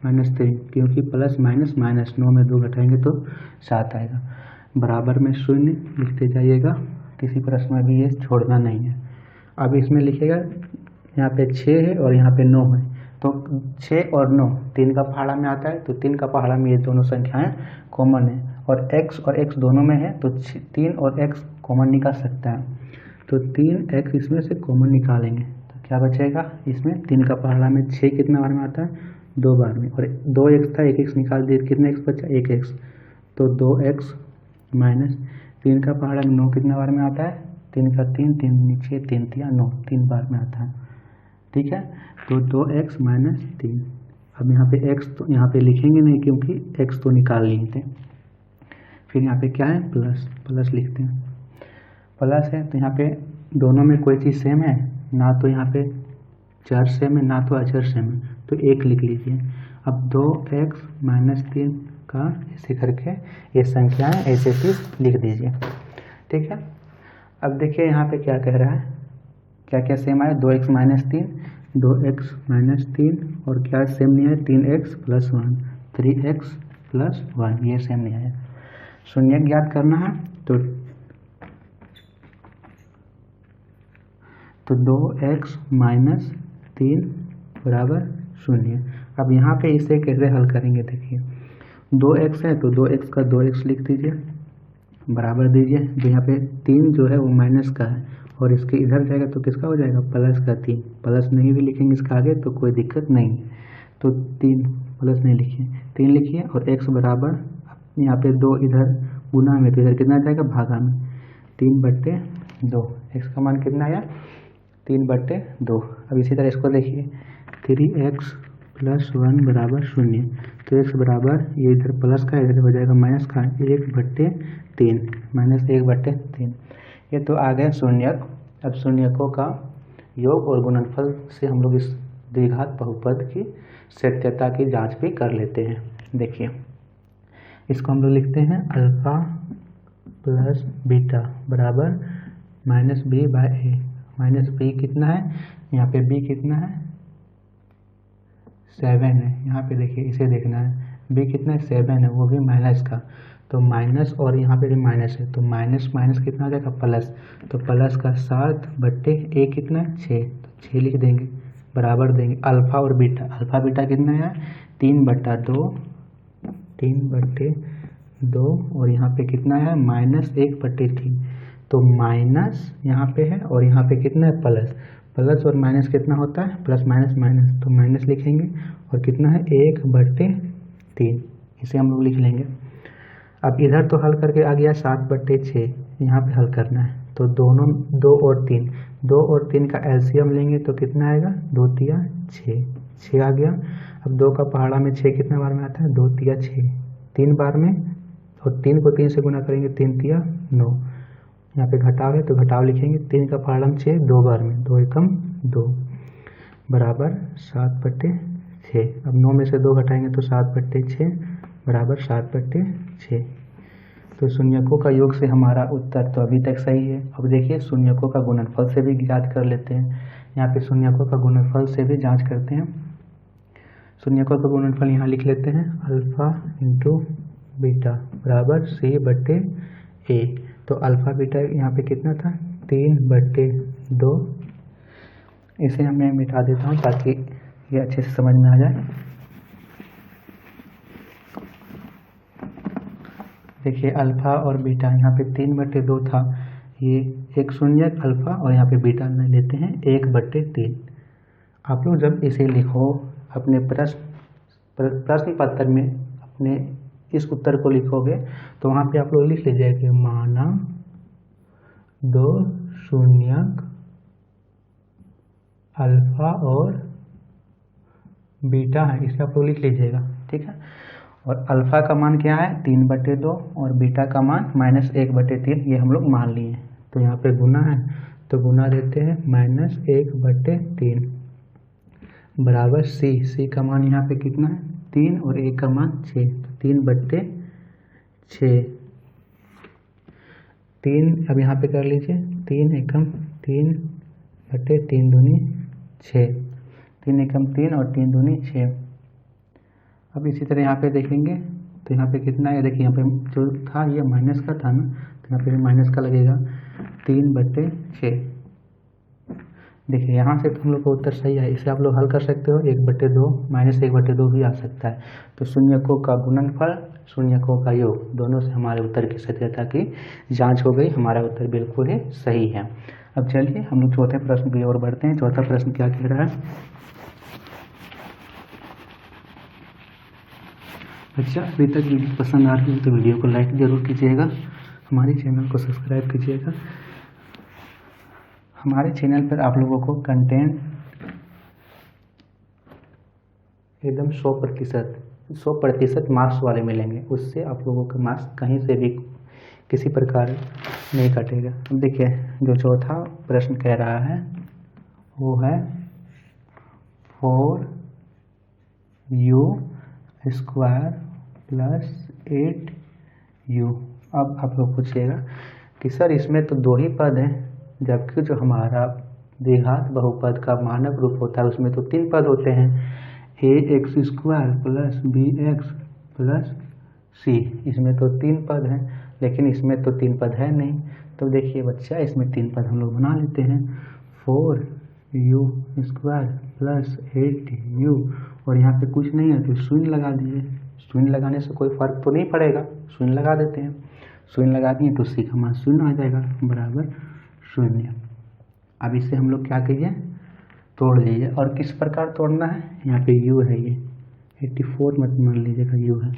-3, क्योंकि प्लस माइनस माइनस 9 में 2 घटाएंगे तो 7 आएगा। बराबर में 0 लिखते जाइएगा, किसी प्रश्न में भी ये छोड़ना नहीं है। अब इसमें लिखिएगा यहाँ पे 6 है और यहाँ पे 9 है, तो 6 और 9 3 का पहाड़ा में आता है, तो 3 का पहाड़ा में ये दोनों संख्याएं कॉमन है और x दोनों में है तो 3 और x कॉमन निकाल सकता है, तो 3x इसमें से कॉमन निकालेंगे तो क्या बचेगा, इसमें 3 का पहाड़ा में 6 कितना बार में आता है, 2 बार में, और 2x था 1x निकाल दिए, कितने x बचा, 1x, तो 2x माइनस 3 का पहाड़ा में 9 कितना बार में आता है, 3 का 3, 3 नीचे 3 तिया 9, 3 बार में आता है, ठीक है। तो 2x -3। अब यहाँ पे x तो यहाँ पे लिखेंगे नहीं क्योंकि x तो निकाल लिए थे। फिर यहाँ पे क्या है, प्लस लिखते हैं, प्लस है तो यहाँ पे दोनों में कोई चीज़ सेम है, ना तो यहाँ पे चर सेम है ना तो अचर सेम है, तो 1 लिख लीजिए। अब 2x -3 का ऐसे करके ये संख्याएं ऐसे चीज लिख दीजिए, ठीक है। अब देखिए यहाँ पे क्या कह रहा है, क्या क्या सेम आया, 2x -3, 2x -3 और क्या सेम नहीं है, 3x + 1, 3x + 1, ये सेम नहीं है। शून्य ज्ञात करना है तो 2x -3 बराबर 0। अब यहाँ पे इसे कैसे हल करेंगे, देखिए 2x है तो 2x का 2x लिख दीजिए, बराबर दीजिए, जो यहाँ पे 3 जो है वो माइनस का है और इसके इधर जाएगा तो किसका हो जाएगा, प्लस का 3, प्लस नहीं भी लिखेंगे इसका आगे तो कोई दिक्कत नहीं, तो 3 प्लस नहीं लिखिए, 3 लिखिए और x बराबर यहाँ पे 2 इधर गुना में तो इधर कितना जाएगा, भागा में, 3/2, x का मान कितना आया, 3/2। अब इसी तरह इसको देखिए 3x + 1 बराबर 0, तो x बराबर ये इधर प्लस का इधर हो जाएगा माइनस का, 1/3 -1/3, ये तो आ गए शून्यक। अब शून्यकों का योग और गुणनफल से हम लोग इस द्विघात बहुपद की सत्यता की जांच भी कर लेते हैं। देखिए इसको हम लोग लिखते हैं अल्फा + बीटा बराबर -b/a, -b कितना है, यहाँ पे b कितना है, 7 है, यहाँ पे देखिए इसे देखना है, b कितना है, 7 है, वो भी माइनस का, तो माइनस और यहाँ पे भी माइनस है, तो माइनस माइनस कितना हो जाएगा प्लस, तो प्लस का 7/a कितना 6, तो 6 लिख देंगे बराबर देंगे अल्फ़ा और बीटा। अल्फ़ा बीटा कितना है 3/2 और यहाँ पे कितना है -1/3, तो माइनस यहाँ पे है और यहाँ पे कितना है प्लस, प्लस और माइनस कितना होता है प्लस माइनस माइनस, तो माइनस लिखेंगे और कितना है 1/3, इसे हम लोग लिख लेंगे। अब इधर तो हल करके आ गया 7/6, यहाँ पे हल करना है, तो दोनों 2 और 3 का एलसीएम लेंगे तो कितना आएगा 2 तिया 6 आ गया। अब 2 का पहाड़ा में 6 कितने बार में आता है 2 तिया 6, 3 बार में, और 3 को 3 से गुना करेंगे 3 तिया 9, यहाँ पे घटाव है तो घटाव लिखेंगे, 3 का पहाड़ा में 6 2 बार में, 2 एकम 2 बराबर 7/6। अब 9 में से 2 घटाएंगे तो 7/6 बराबर 7/6। तो शून्यकों का योग से हमारा उत्तर तो अभी तक सही है। अब देखिए शून्यकों का गुणनफल से भी ज्ञात कर लेते हैं। यहाँ पे शून्यकों का गुणनफल से भी जांच करते हैं। शून्यकों का गुणनफल यहाँ लिख लेते हैं अल्फ़ा इंटू बीटा बराबर c/a। तो अल्फ़ा बीटा यहाँ पे कितना था 3/2। इसे मैं मिटा देता हूँ ताकि ये अच्छे से समझ में आ जाए। देखिए अल्फ़ा और बीटा यहाँ पे 3/2 था, ये एक शून्य अल्फ़ा और यहाँ पे बीटा में लेते हैं 1/3। आप लोग जब इसे लिखो अपने प्रश्न पत्र में अपने इस उत्तर को लिखोगे तो वहाँ पे आप लोग लिख लीजिए कि माना 2 शून्यक अल्फ़ा और बीटा है, इसे आप लोग लिख लीजिएगा, ठीक है। और अल्फ़ा का मान क्या है 3/2 और बीटा का मान -1/3, ये हम लोग मान लिए। तो यहाँ पे गुना है तो गुना देते हैं -1/3 बराबर c का मान यहाँ पे कितना है 3 और 1 का मान 6, तो 3/6। 3 अब यहाँ पे कर लीजिए 3 एकम 3/3 दूनी 6, 3 एकम 3 और 3 दूनी 6। अब इसी तरह यहाँ पे देखेंगे तो यहाँ पे कितना है, देखिए यहाँ पे जो था ये माइनस का था ना, तो यहाँ पे माइनस का लगेगा 3/6। देखिए यहाँ से तो हम लोग का उत्तर सही है, इसे आप लोग हल कर सकते हो 1/2 -1/2 भी आ सकता है। तो शून्यकों का गुणनफल शून्यकों का योग दोनों से हमारे उत्तर की सत्यता की जांच हो गई, हमारा उत्तर बिल्कुल ही सही है। अब चलिए हम लोग चौथे प्रश्न की ओर बढ़ते हैं। चौथा प्रश्न क्या कह रहा है अच्छा, अभी तक वीडियो पसंद आ रही है तो वीडियो को लाइक ज़रूर कीजिएगा, हमारे चैनल को सब्सक्राइब कीजिएगा। हमारे चैनल पर आप लोगों को कंटेंट एकदम 100% मार्क्स वाले मिलेंगे, उससे आप लोगों का मार्क्स कहीं से भी किसी प्रकार नहीं कटेगा। देखिए जो चौथा प्रश्न कह रहा है वो है 4u² + 8u। अब आप लोग पूछिएगा कि सर इसमें तो 2 ही पद हैं, जबकि जो हमारा द्विघात बहुपद का मानक रूप होता है उसमें तो 3 पद होते हैं, ax² + bx + c। इसमें तो 3 पद हैं, लेकिन इसमें तो 3 पद है नहीं। तो देखिए बच्चा इसमें 3 पद हम लोग बना लेते हैं 4u² + 8u, और यहाँ पे कुछ नहीं है तो शून्य लगा दीजिए। शून्य लगाने से कोई फर्क तो नहीं पड़ेगा, शून्य लगा देते हैं। शून्य लगा दिए तो c का मान 0 आ जाएगा बराबर 0। अब इसे हम लोग क्या कीजिए तोड़ लीजिए, और किस प्रकार तोड़ना है, यहाँ पे u है, ये 84 मत मान लीजिएगा u है।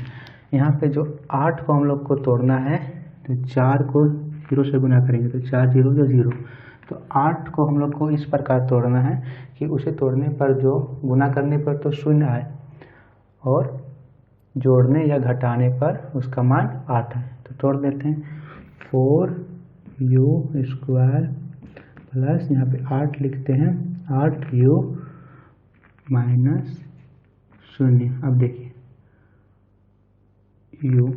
यहाँ पे जो 8 को हम लोग को तोड़ना है तो 4 को 0 से गुना करेंगे तो 4 0 जो 0, तो 8 को हम लोग को इस प्रकार तोड़ना है कि उसे तोड़ने पर जो गुना करने पर तो 0 आए और जोड़ने या घटाने पर उसका मान 8 है। तो तोड़ देते हैं 4u² प्लस यहाँ पे 8 लिखते हैं 8u - 0। अब देखिए u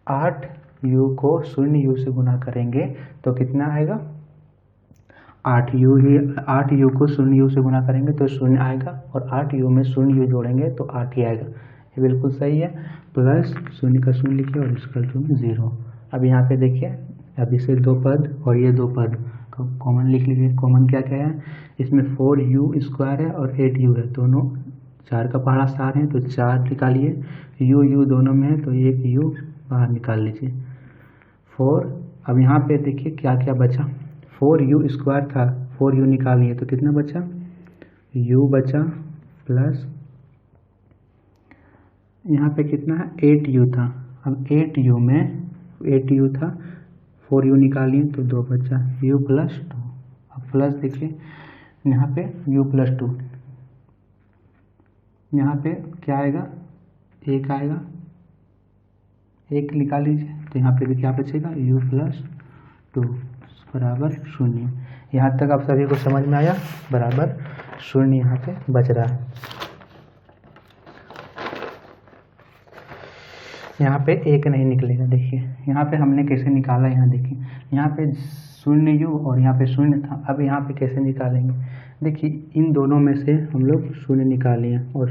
8u को 0u से गुना करेंगे तो कितना आएगा 8u को 0u से गुना करेंगे तो 0 आएगा, और 8u में 0u जोड़ेंगे तो 8 ही आएगा। ये बिल्कुल सही है। प्लस शून्य का शून्य लिखिए और इसका 0। अब यहाँ पे देखिए, अब इसे 2 पद और ये 2 पद कॉमन लिख लीजिए। कॉमन क्या क्या है इसमें, 4u² है और 8u है, दोनों 4 का पहाड़ा सार है तो 4 निकालिए। u दोनों में है तो एक u बाहर निकाल लीजिए 4। अब यहाँ पे देखिए क्या क्या बचा, 4u² था, 4u निकालिए तो कितना बचा, u बचा प्लस यहाँ पे कितना है 8u था। अब 8u में 8u था, 4u निकालिए तो 2 बचा, u प्लस 2। अब प्लस देखिए यहाँ पे u प्लस 2, यहाँ पे क्या आएगा, 1 आएगा, 1 निकाल लीजिए तो यहाँ पे भी क्या बचेगा, u प्लस 2 बराबर 0। यहाँ तक आप सभी को समझ में आया, बराबर 0 यहाँ पे बच रहा है। यहाँ पे 1 नहीं निकलेगा। देखिए यहाँ पे हमने कैसे निकाला, यहाँ देखिए यहाँ पे 0u और यहाँ पे 0 था। अब यहाँ पे कैसे निकालेंगे, देखिए इन दोनों में से हम लोग 0 निकालिए और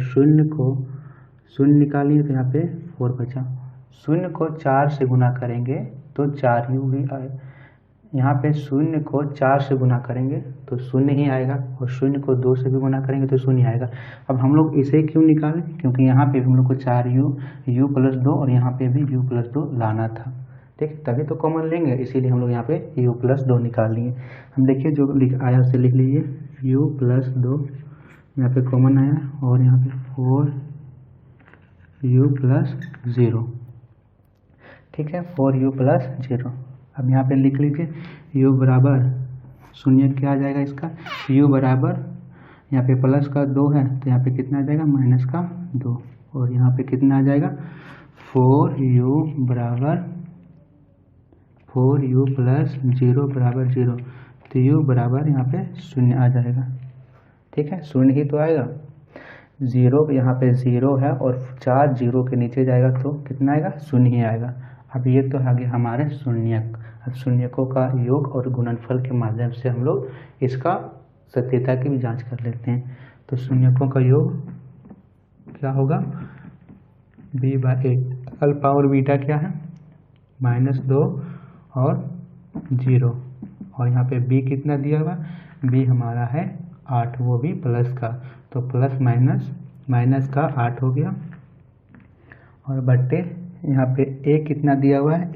0 निकालिए तो यहाँ पे 4 बचा। 0 को 4 से गुना करेंगे तो 4u ही आए, यहाँ पे 0 को 4 से गुना करेंगे तो 0 ही आएगा और 0 को 2 से भी गुना करेंगे तो 0 आएगा। अब हम लोग इसे क्यों निकालें, क्योंकि यहाँ पे भी हम लोग को 4u प्लस 2 और यहाँ पे भी u प्लस 2 लाना था, ठीक, तभी तो कॉमन लेंगे, इसीलिए हम लोग यहाँ पे u प्लस 2 निकाल लिए। हम देखिए जो आया उसे लिख लीजिए, u प्लस 2 यहाँ पे कॉमन आया और यहाँ पे 4u प्लस 0, ठीक है, 4u प्लस 0। अब यहाँ पे लिख लीजिए u बराबर 0 क्या आ जाएगा इसका, u बराबर यहाँ पे प्लस का 2 है तो यहाँ पे कितना आ जाएगा, माइनस का 2, और यहाँ पे कितना आ जाएगा 4u बराबर 4u प्लस 0 बराबर 0, तो u बराबर यहाँ पे 0 आ जाएगा, ठीक है, 0 ही तो आएगा। 0 यहाँ पे 0 है और 4 0 के नीचे जाएगा तो कितना आएगा, 0 ही आएगा। अब ये तो आ गया हमारे शून्यक। अब शून्यकों का योग और गुणनफल के माध्यम से हम लोग इसका सत्यता की भी जांच कर लेते हैं। तो शून्यकों का योग क्या होगा, b/8। अल्फा और बीटा क्या है, -2 और 0, और यहाँ पे b कितना दिया हुआ, b हमारा है 8, वो भी प्लस का, तो प्लस माइनस का 8 हो गया, और बट्टे यहाँ पे a कितना दिया हुआ है,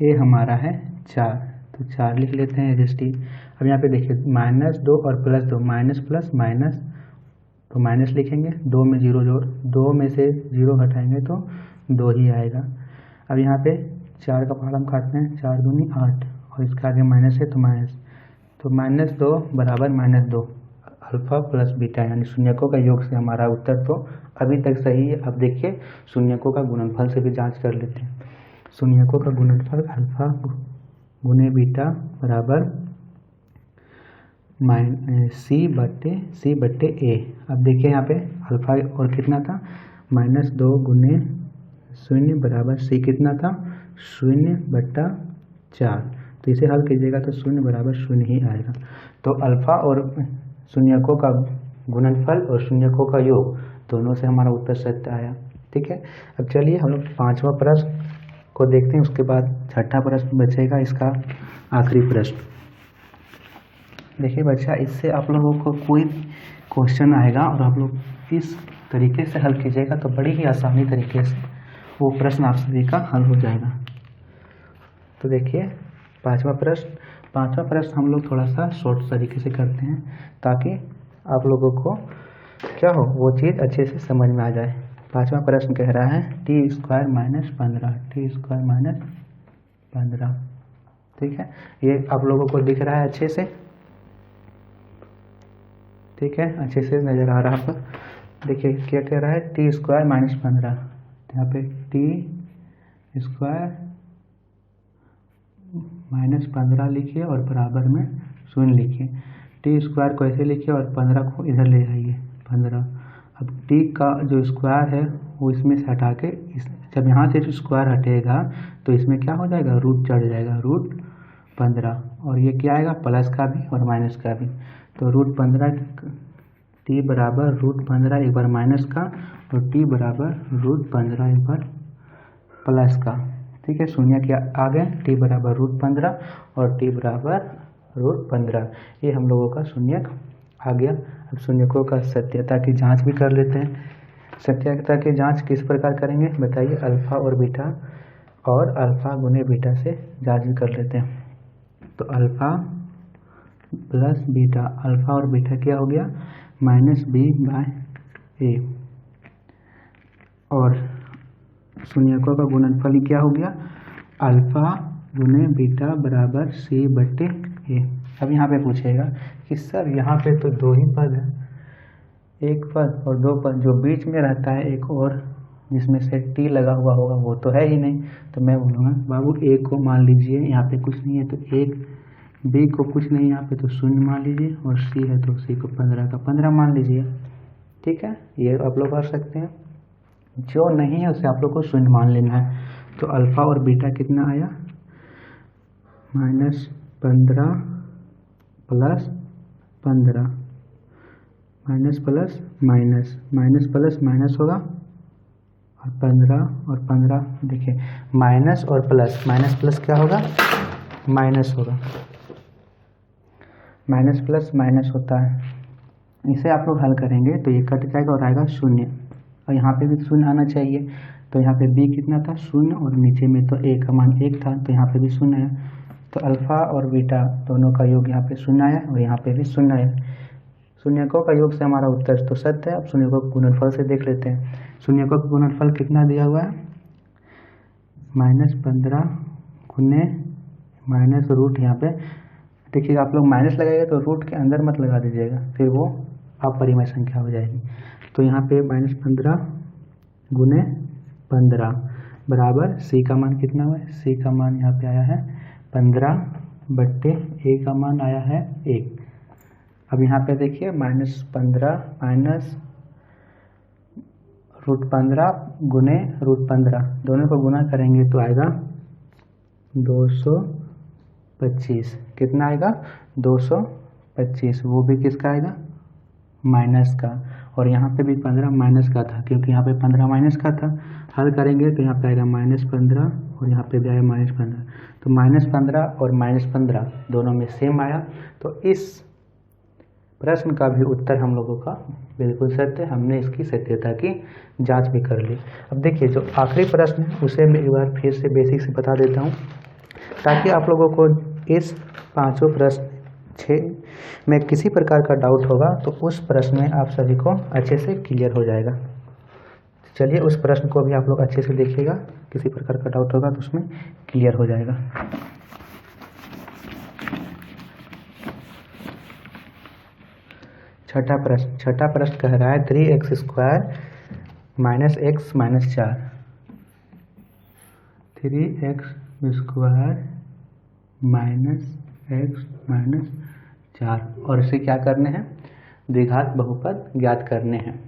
a हमारा है 4, तो 4 लिख लेते हैं एजस्टी। अब यहाँ पे देखिए -2 और +2, माइनस प्लस माइनस, तो माइनस लिखेंगे, 2 में 0 जोड़, 2 में से 0 घटाएंगे तो 2 ही आएगा। अब यहाँ पे 4 का पहाड़ा हम काटते हैं, 4 दूनी 8 और इसका आगे माइनस है तो माइनस, तो -2 बराबर -2 अल्फा प्लस बीटा, यानी शून्यकों का योग से हमारा उत्तर तो अभी तक सही है। अब देखिए शून्यकों का गुणनफल से भी जांच कर लेते हैं। शून्यकों का गुणनफल अल्फा गुने बीटा बराबर c बट्टे a। अब देखिए यहाँ पे अल्फा और कितना था, -2 गुने 0 बराबर c कितना था, 0/4, तो इसे हल कीजिएगा तो 0 बराबर 0 ही आएगा। तो अल्फा और शून्यकों का गुणनफल और शून्यकों का योग दोनों से हमारा उत्तर सत्य आया, ठीक है। अब चलिए हम लोग 5वां प्रश्न को देखते हैं, उसके बाद 6ठा प्रश्न बचेगा, इसका आखिरी प्रश्न। देखिए बच्चा, इससे आप लोगों को कोई क्वेश्चन आएगा और आप लोग इस तरीके से हल कीजिएगा तो बड़ी ही आसानी तरीके से वो प्रश्न आप सभी का हल हो जाएगा। तो देखिए 5वां प्रश्न हम लोग थोड़ा सा शॉर्ट तरीके से करते हैं ताकि आप लोगों को क्या हो, वो चीज़ अच्छे से समझ में आ जाए। 5वां प्रश्न कह रहा है t² -15, ठीक है, ये आप लोगों को दिख रहा है अच्छे से, ठीक है, अच्छे से नज़र आ रहा है। देखिए क्या कह रहा है, t² -15, यहाँ पे t² -15 लिखिए और बराबर में 0 लिखिए। t² को ऐसे लिखिए और 15 को इधर ले आइए, 15। अब t का जो स्क्वायर है वो इसमें से हटा के जब यहाँ से स्क्वायर हटेगा तो इसमें क्या हो जाएगा, रूट चढ़ जाएगा, √15, और ये क्या आएगा, प्लस का भी और माइनस का भी, तो √15 t बराबर √15 एक बार माइनस का और t बराबर √15 एक बार प्लस का। ठीक है, शून्य क्या आ गए, t बराबर √15 और t बराबर √15, ये हम लोगों का शून्यक आ गया। अब शून्यकों का सत्यता की जांच भी कर लेते हैं। सत्यता की जांच किस प्रकार करेंगे बताइए, अल्फा और बीटा और अल्फा गुने बीटा से जांच भी कर लेते हैं। तो अल्फा प्लस बीटा, अल्फा और बीटा क्या हो गया -b/a, और शून्यकों का गुणनफल क्या हो गया अल्फा गुने बीटा बराबर c/a। अब यहाँ पे पूछेगा कि सर यहाँ पे तो दो ही पद है, एक पद और दो पद, जो बीच में रहता है एक और जिसमें से t लगा हुआ होगा वो तो है ही नहीं। तो मैं बोलूँगा बाबू a को मान लीजिए, यहाँ पे कुछ नहीं है तो 1, b को कुछ नहीं यहाँ पे तो 0 मान लीजिए, और c है तो c को 15 का 15 मान लीजिए। ठीक है, ये आप लोग कर सकते हैं। जो नहीं है उसे आप लोग को 0 मान लेना है। तो अल्फा और बीटा कितना आया -15 plus 15, minus plus minus, minus plus minus होगा और 15 और 15, देखिए माइनस और प्लस, माइनस प्लस क्या होगा माइनस होगा, माइनस प्लस माइनस होता है। इसे आप लोग हल करेंगे तो ये कट जाएगा और आएगा 0, और यहाँ पे भी 0 आना चाहिए। तो यहाँ पे b कितना था 0, और नीचे में तो a का मान 1 था तो यहाँ पे भी 0 है। तो अल्फा और बीटा दोनों का योग यहाँ पे 0 आया और यहाँ पे भी 0 आया। शून्यकों का योग से हमारा उत्तर तो सत्य है। अब शून्यकों के गुणनफल से देख लेते हैं। शून्यकों का गुणनफल कितना दिया हुआ है -15 गुने माइनस रूट, यहाँ पे देखिएगा आप लोग माइनस लगाइएगा तो रूट के अंदर मत लगा दीजिएगा, फिर वो अपरिमेय संख्या हो जाएगी। तो यहाँ पे -15 गुने 15 बराबर c का मान कितना हुआ है, c का मान यहाँ पे आया है 15/a का मान आया है 1। अब यहाँ पे देखिए -15 माइनस √15 गुने √15, दोनों को गुना करेंगे तो आएगा 225। कितना आएगा 225, वो भी किसका आएगा माइनस का, और यहाँ पे भी 15 माइनस का था क्योंकि यहाँ पे 15 माइनस का था। हल करेंगे तो यहाँ पे आएगा -15 और यहाँ पे भी आएगा -15, तो -15 और -15 दोनों में सेम आया। तो इस प्रश्न का भी उत्तर हम लोगों का बिल्कुल सत्य, हमने इसकी सत्यता की जांच भी कर ली। अब देखिए जो आखिरी प्रश्न है उसे मैं एक बार फिर से बेसिक से बता देता हूँ, ताकि आप लोगों को इस पांचों प्रश्न 6 में किसी प्रकार का डाउट होगा तो उस प्रश्न में आप सभी को अच्छे से क्लियर हो जाएगा। चलिए उस प्रश्न को भी आप लोग अच्छे से देखिएगा, किसी प्रकार का डाउट होगा तो उसमें क्लियर हो जाएगा। छठा प्रश्न कह रहा है 3x² - x - 4, 3x² - x - 4, और इसे क्या करने हैं द्विघात बहुपद ज्ञात करने हैं।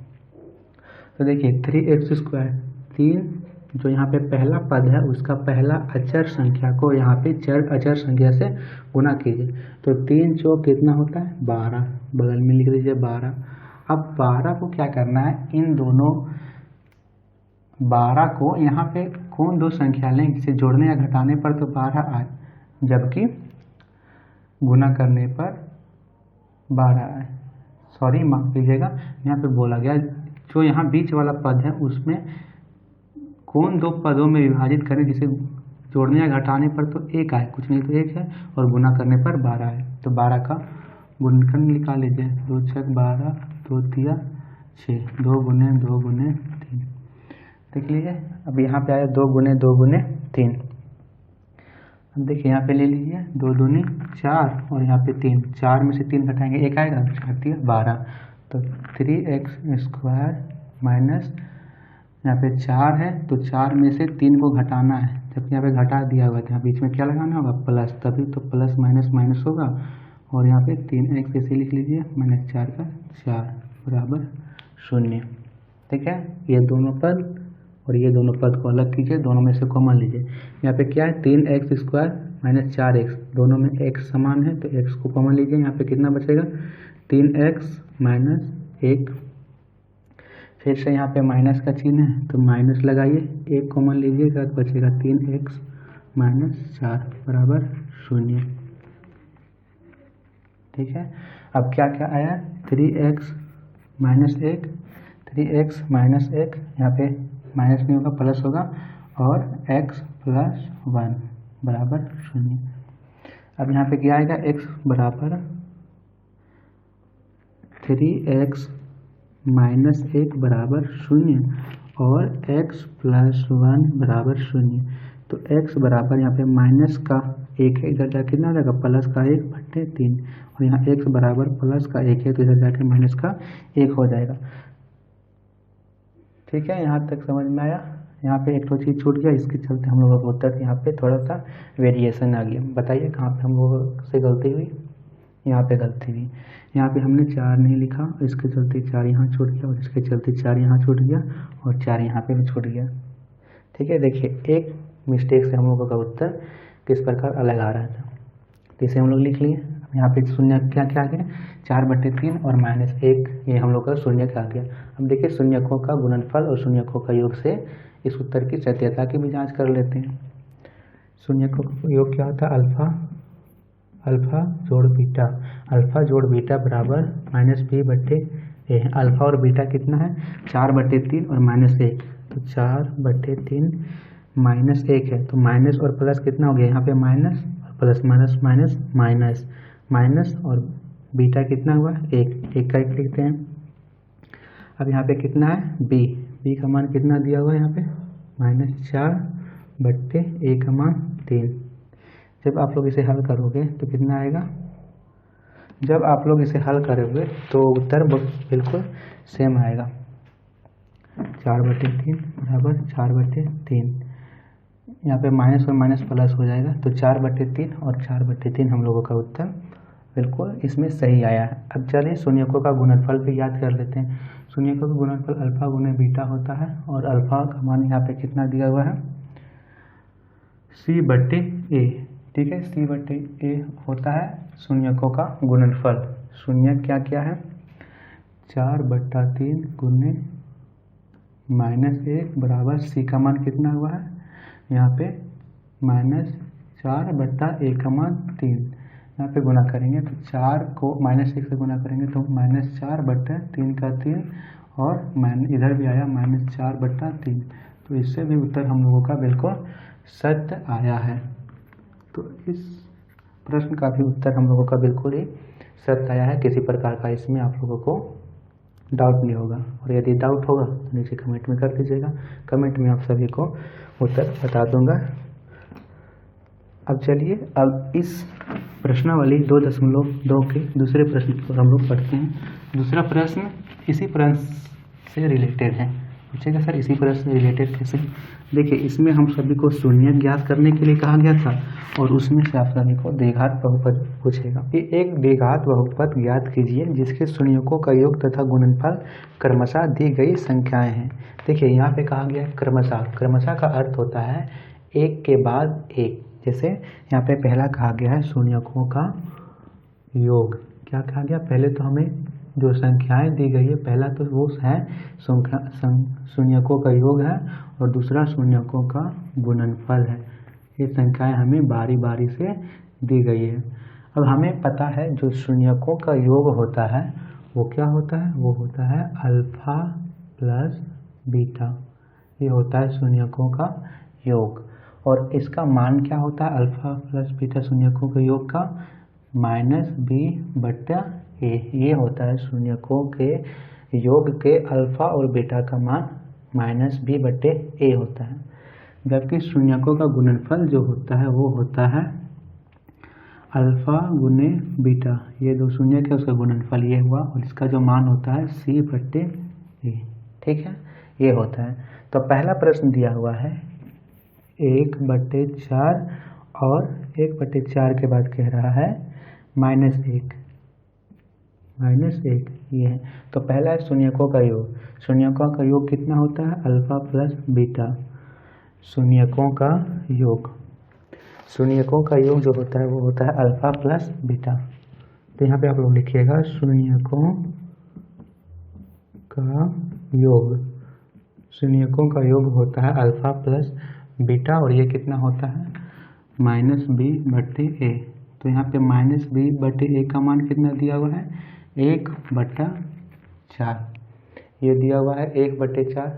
तो देखिए 3x², 3 जो यहाँ पे पहला पद है उसका पहला अचर संख्या को यहाँ पे चर अचर संख्या से गुना कीजिए। तो 3 चौक कितना होता है 12, बगल में लिख दीजिए 12। अब 12 को क्या करना है, इन दोनों 12 को यहाँ पे कौन दो संख्या लें जिसे जोड़ने या घटाने पर तो 12 आए, जबकि गुना करने पर 12 आए। सॉरी माफ कीजिएगा, यहाँ पे बोला गया जो यहाँ बीच वाला पद है उसमें कौन दो पदों में विभाजित करें जिसे जोड़ने या घटाने पर तो 1 आए, कुछ नहीं तो 1 है, और गुना करने पर 12 है। तो 12 का गुणनखंड निकाल लीजिए, 2 × 6 12, 2 × 6, 2 × 2 × 3, देख लीजिए। अब यहाँ पे आया 2 × 2 × 3। अब देखिए यहाँ पे ले लीजिए 2 दूनी 4 और यहाँ पे 3, 4 में से 3 घटाएंगे 1 आएगा, 4 × 12, तो 3x² माइनस यहाँ पे 4 है तो 4 में से 3 को घटाना है, जबकि यहाँ पे घटा दिया हुआ था, यहाँ बीच में क्या लगाना होगा प्लस, तभी तो प्लस माइनस माइनस होगा, और यहाँ पे 3x ऐसे लिख लीजिए -4 का 4 बराबर 0। ठीक है, ये दोनों पद और ये दोनों पद को अलग कीजिए, दोनों में से कॉमन लीजिए। यहाँ पे क्या है 3x² - 4x, दोनों में x समान है तो x को कॉमन लीजिए। यहाँ पे कितना बचेगा 3x - 1, फिर से यहाँ पे माइनस का चिन्ह है तो माइनस लगाइए, 1 कॉमन लीजिएगा तो बचेगा 3x - 4 बराबर 0। ठीक है, अब क्या क्या आया, 3x - 1, 3x - 1, यहाँ पे माइनस नहीं होगा प्लस होगा, और x + 1 बराबर 0। अब यहाँ पे क्या आएगा, x बराबर 3x - 1 बराबर 0 और x + 1 बराबर 0। तो x बराबर यहाँ पे माइनस का 1 है, इधर जाके कितना हो जाएगा, प्लस का 1/3, और यहाँ x बराबर प्लस का 1 है तो इधर जाके माइनस का 1 हो जाएगा। ठीक है, यहाँ तक समझ में आया। यहाँ पे एक तो चीज़ छूट गया, इसके चलते हम लोगों का उत्तर यहाँ पे थोड़ा सा वेरिएशन आ गया। बताइए कहाँ पे हम लोगों से गलती हुई, यहाँ पे गलती हुई। यहाँ पे हमने 4 नहीं लिखा, इसके चलते 4 यहाँ छूट गया, और इसके चलते 4 यहाँ छूट गया, और 4 यहाँ पे भी छूट गया। ठीक है, देखिए एक मिस्टेक से हम लोगों का उत्तर किस प्रकार अलग आ रहा था, तो इसे हम लोग लिख लिए। यहाँ पे शून्य क्या क्या आ गया, 4/3 और -1, ये हम लोग का शून्य का आ गया। अब देखिए शून्यकों का गुणनफल और शून्यकों का योग से इस उत्तर की सत्यता की भी जांच कर लेते हैं। शून्यकों का योग क्या होता है, अल्फा जोड़ बीटा, अल्फा जोड़ बीटा बराबर -b/a। अल्फा और बीटा कितना है, 4/3 और -1, तो 4/3 -1 है, तो माइनस और प्लस कितना हो गया, यहाँ पे माइनस और plus, minus minus minus minus, और बीटा कितना हुआ, 1 का 1 लिखते हैं। अब यहाँ पे कितना है, b का मान कितना दिया हुआ है यहाँ पे, -4/a3। जब आप लोग इसे हल करोगे तो कितना आएगा, जब आप लोग इसे हल करोगे तो उत्तर बिल्कुल सेम आएगा, 4/3 बराबर 4/3। यहाँ पे माइनस और माइनस प्लस हो जाएगा, तो 4/3 और 4/3 हम लोगों का उत्तर बिल्कुल इसमें सही आया है। अब चलिए शून्यकों का गुणनफल भी याद कर लेते हैं। शून्यकों का गुणनफल अल्फा गुने बीटा होता है, और अल्फा का मान यहाँ पे कितना दिया हुआ है, c/a। ठीक है, c/a होता है शून्यकों का गुणनफल। शून्य क्या क्या है, 4/3 गुने -1 बराबर c का मान कितना हुआ है, यहाँ पे -4/a का मान 3। यहाँ पे गुना करेंगे तो 4 को -1 से गुना करेंगे तो -4/3 का 3, और इधर भी आया -4/3, तो इससे भी उत्तर हम लोगों का बिल्कुल सत्य आया है। तो इस प्रश्न का भी उत्तर हम लोगों का बिल्कुल ही सत्य आया है, किसी प्रकार का इसमें आप लोगों को डाउट नहीं होगा। और यदि डाउट होगा तो नीचे कमेंट में कर दीजिएगा, कमेंट में आप सभी को उत्तर बता दूंगा। अब चलिए अब इस प्रश्नावली 2.2 के दूसरे प्रश्न को हम लोग पढ़ते हैं। दूसरा प्रश्न इसी प्रश्न से रिलेटेड है। पूछेगा सर इसी प्रश्न से रिलेटेड कैसे, देखिए इसमें हम सभी को शून्य ज्ञात करने के लिए कहा गया था, और उसमें से आप सभी को द्विघात बहुपद पूछेगा कि एक द्विघात बहुपद ज्ञात कीजिए जिसके शून्यकों का योग तथा गुणनफल क्रमशः दी गई संख्याएं हैं। देखिए यहाँ पे कहा गया क्रमशः, क्रमशः का अर्थ होता है एक के बाद एक। जैसे यहाँ पे पहला कहा गया है शून्यकों का योग, क्या कहा गया, पहले तो हमें जो संख्याएं दी गई है, पहला तो वो है शून्यकों का योग है, और दूसरा शून्यकों का गुणनफल है। ये संख्याएं हमें बारी बारी से दी गई है। अब हमें पता है जो शून्यकों का योग होता है वो क्या होता है, वो होता है अल्फा प्लस बीटा। ये होता है शून्यकों का योग, और इसका मान क्या होता है, अल्फा प्लस बीटा शून्यकों के योग का -b/a। ये होता है शून्यकों के योग के अल्फा और बीटा का मान -b/a होता है। जबकि शून्यकों का गुणनफल जो होता है वो होता है अल्फा गुने बीटा, ये दो शून्य के उसका गुणनफल ये हुआ, और इसका जो मान होता है c/a। ठीक है, ये होता है। तो पहला प्रश्न दिया हुआ है 1/4, और 1/4 के बाद कह रहा है -1 ये है। तो पहला है शून्यकों का योग। शून्यकों का योग कितना होता है, अल्फा प्लस बीटा। शून्यकों का योग, शून्यकों का योग जो होता है वो होता है अल्फा प्लस बीटा। तो यहाँ पे आप लोग लिखिएगा शून्यकों का योग, शून्यकों का योग होता है अल्फा प्लस बीटा, और ये कितना होता है -b/a। तो यहाँ पे -b/a का मान कितना दिया हुआ है 1/4, ये दिया हुआ है 1/4।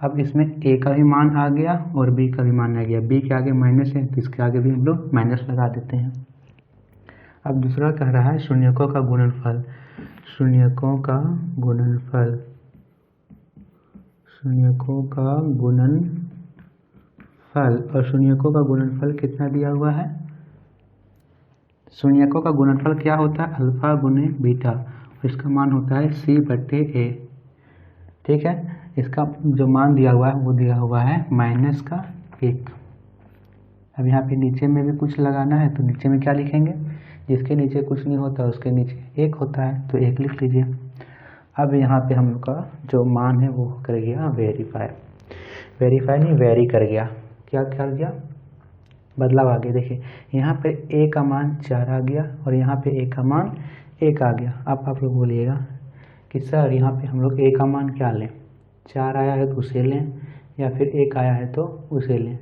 अब इसमें a का भी मान आ गया और b का भी मान आ गया, b के आगे माइनस है तो इसके आगे भी हम लोग माइनस लगा देते हैं। अब दूसरा कह रहा है शून्यकों का गुणनफल, शून्यकों का गुणनफल, शून्यकों का गुणनफल, और शून्यकों का गुणनफल कितना दिया हुआ है, शून्यकों का गुणनफल क्या होता है अल्फा गुने बीटा, और इसका मान होता है c/a। ठीक है, इसका जो मान दिया हुआ है वो दिया हुआ है -1। अब यहाँ पे नीचे में भी कुछ लगाना है, तो नीचे में क्या लिखेंगे, जिसके नीचे कुछ नहीं होता उसके नीचे 1 होता है, तो 1 लिख लीजिए। अब यहाँ पे हम लोग का जो मान है वो कर गया वेरीफाई, वेरीफाई नहीं वेरी कर गया, क्या कर गया बदलाव आ गया। देखिए यहाँ पे a का मान 4 आ गया और यहाँ पे a का मान 1 आ गया। अब आप लोग बोलिएगा कि सर यहाँ पे हम लोग a का मान क्या लें, 4 आया है तो उसे लें या फिर 1 आया है तो उसे लें।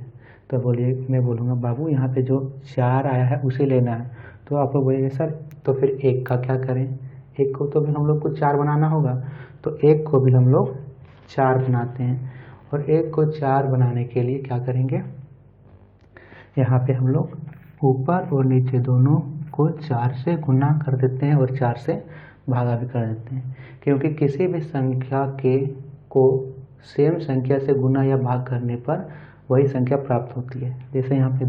तो बोलिए, मैं बोलूँगा बाबू यहाँ पे जो 4 आया है उसे लेना है, तो आप लोग बोलिए सर तो फिर 1 का क्या करें, 1 को तो भी हम लोग को 4 बनाना होगा, तो 1 को भी हम लोग 4 बनाते हैं, और 1 को 4 बनाने के लिए क्या करेंगे, यहाँ पे हम लोग ऊपर और नीचे दोनों को 4 से गुना कर देते हैं और 4 से भागा भी कर देते हैं, क्योंकि किसी भी संख्या को सेम संख्या से गुना या भाग करने पर वही संख्या प्राप्त होती है। जैसे यहाँ पे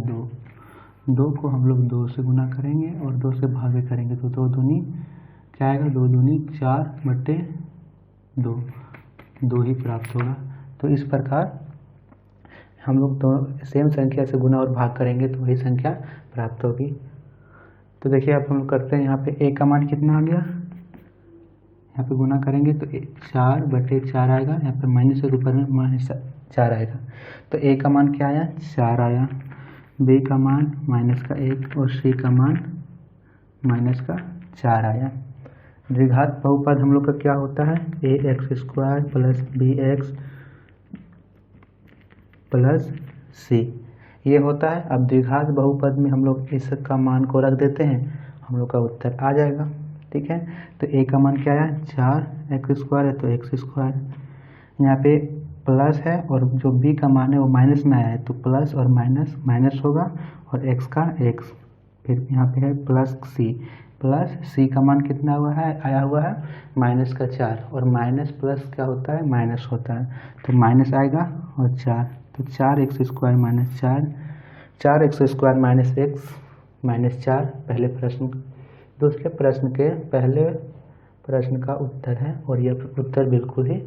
2 को हम लोग 2 से गुना करेंगे और 2 से भाग भी करेंगे, तो 2 दूनी क्या आएगा, 2 दूनी 4/2, 2 ही प्राप्त होगा। तो इस प्रकार हम लोग तो सेम संख्या से गुना और भाग करेंगे तो वही संख्या प्राप्त होगी। तो देखिए अब हम लोग करते हैं, यहाँ पे a का मान कितना आ गया, यहाँ पे गुना करेंगे तो 4/4 आएगा, यहाँ पे माइनस के ऊपर में -4 आएगा, तो a का मान क्या आया 4 आया, b का मान -1 और c का मान -4 आया। द्विघात बहुपद हम लोग का क्या होता है ax² + bx + c, ये होता है। अब द्विघात बहुपद में हम लोग इसका मान को रख देते हैं, हम लोग का उत्तर आ जाएगा। ठीक है, तो a का मान क्या आया 4x² है तो x², यहाँ पे प्लस है और जो b का मान है वो माइनस में आया है, तो प्लस और माइनस माइनस होगा और x का x, फिर यहाँ पे है प्लस c का मान कितना हुआ है आया हुआ है -4, और माइनस प्लस क्या होता है माइनस होता है, तो माइनस आएगा और 4, तो 4x² - 4, 4x² - x -4 पहले प्रश्न। दूसरे प्रश्न के पहले प्रश्न का उत्तर है और यह उत्तर बिल्कुल ही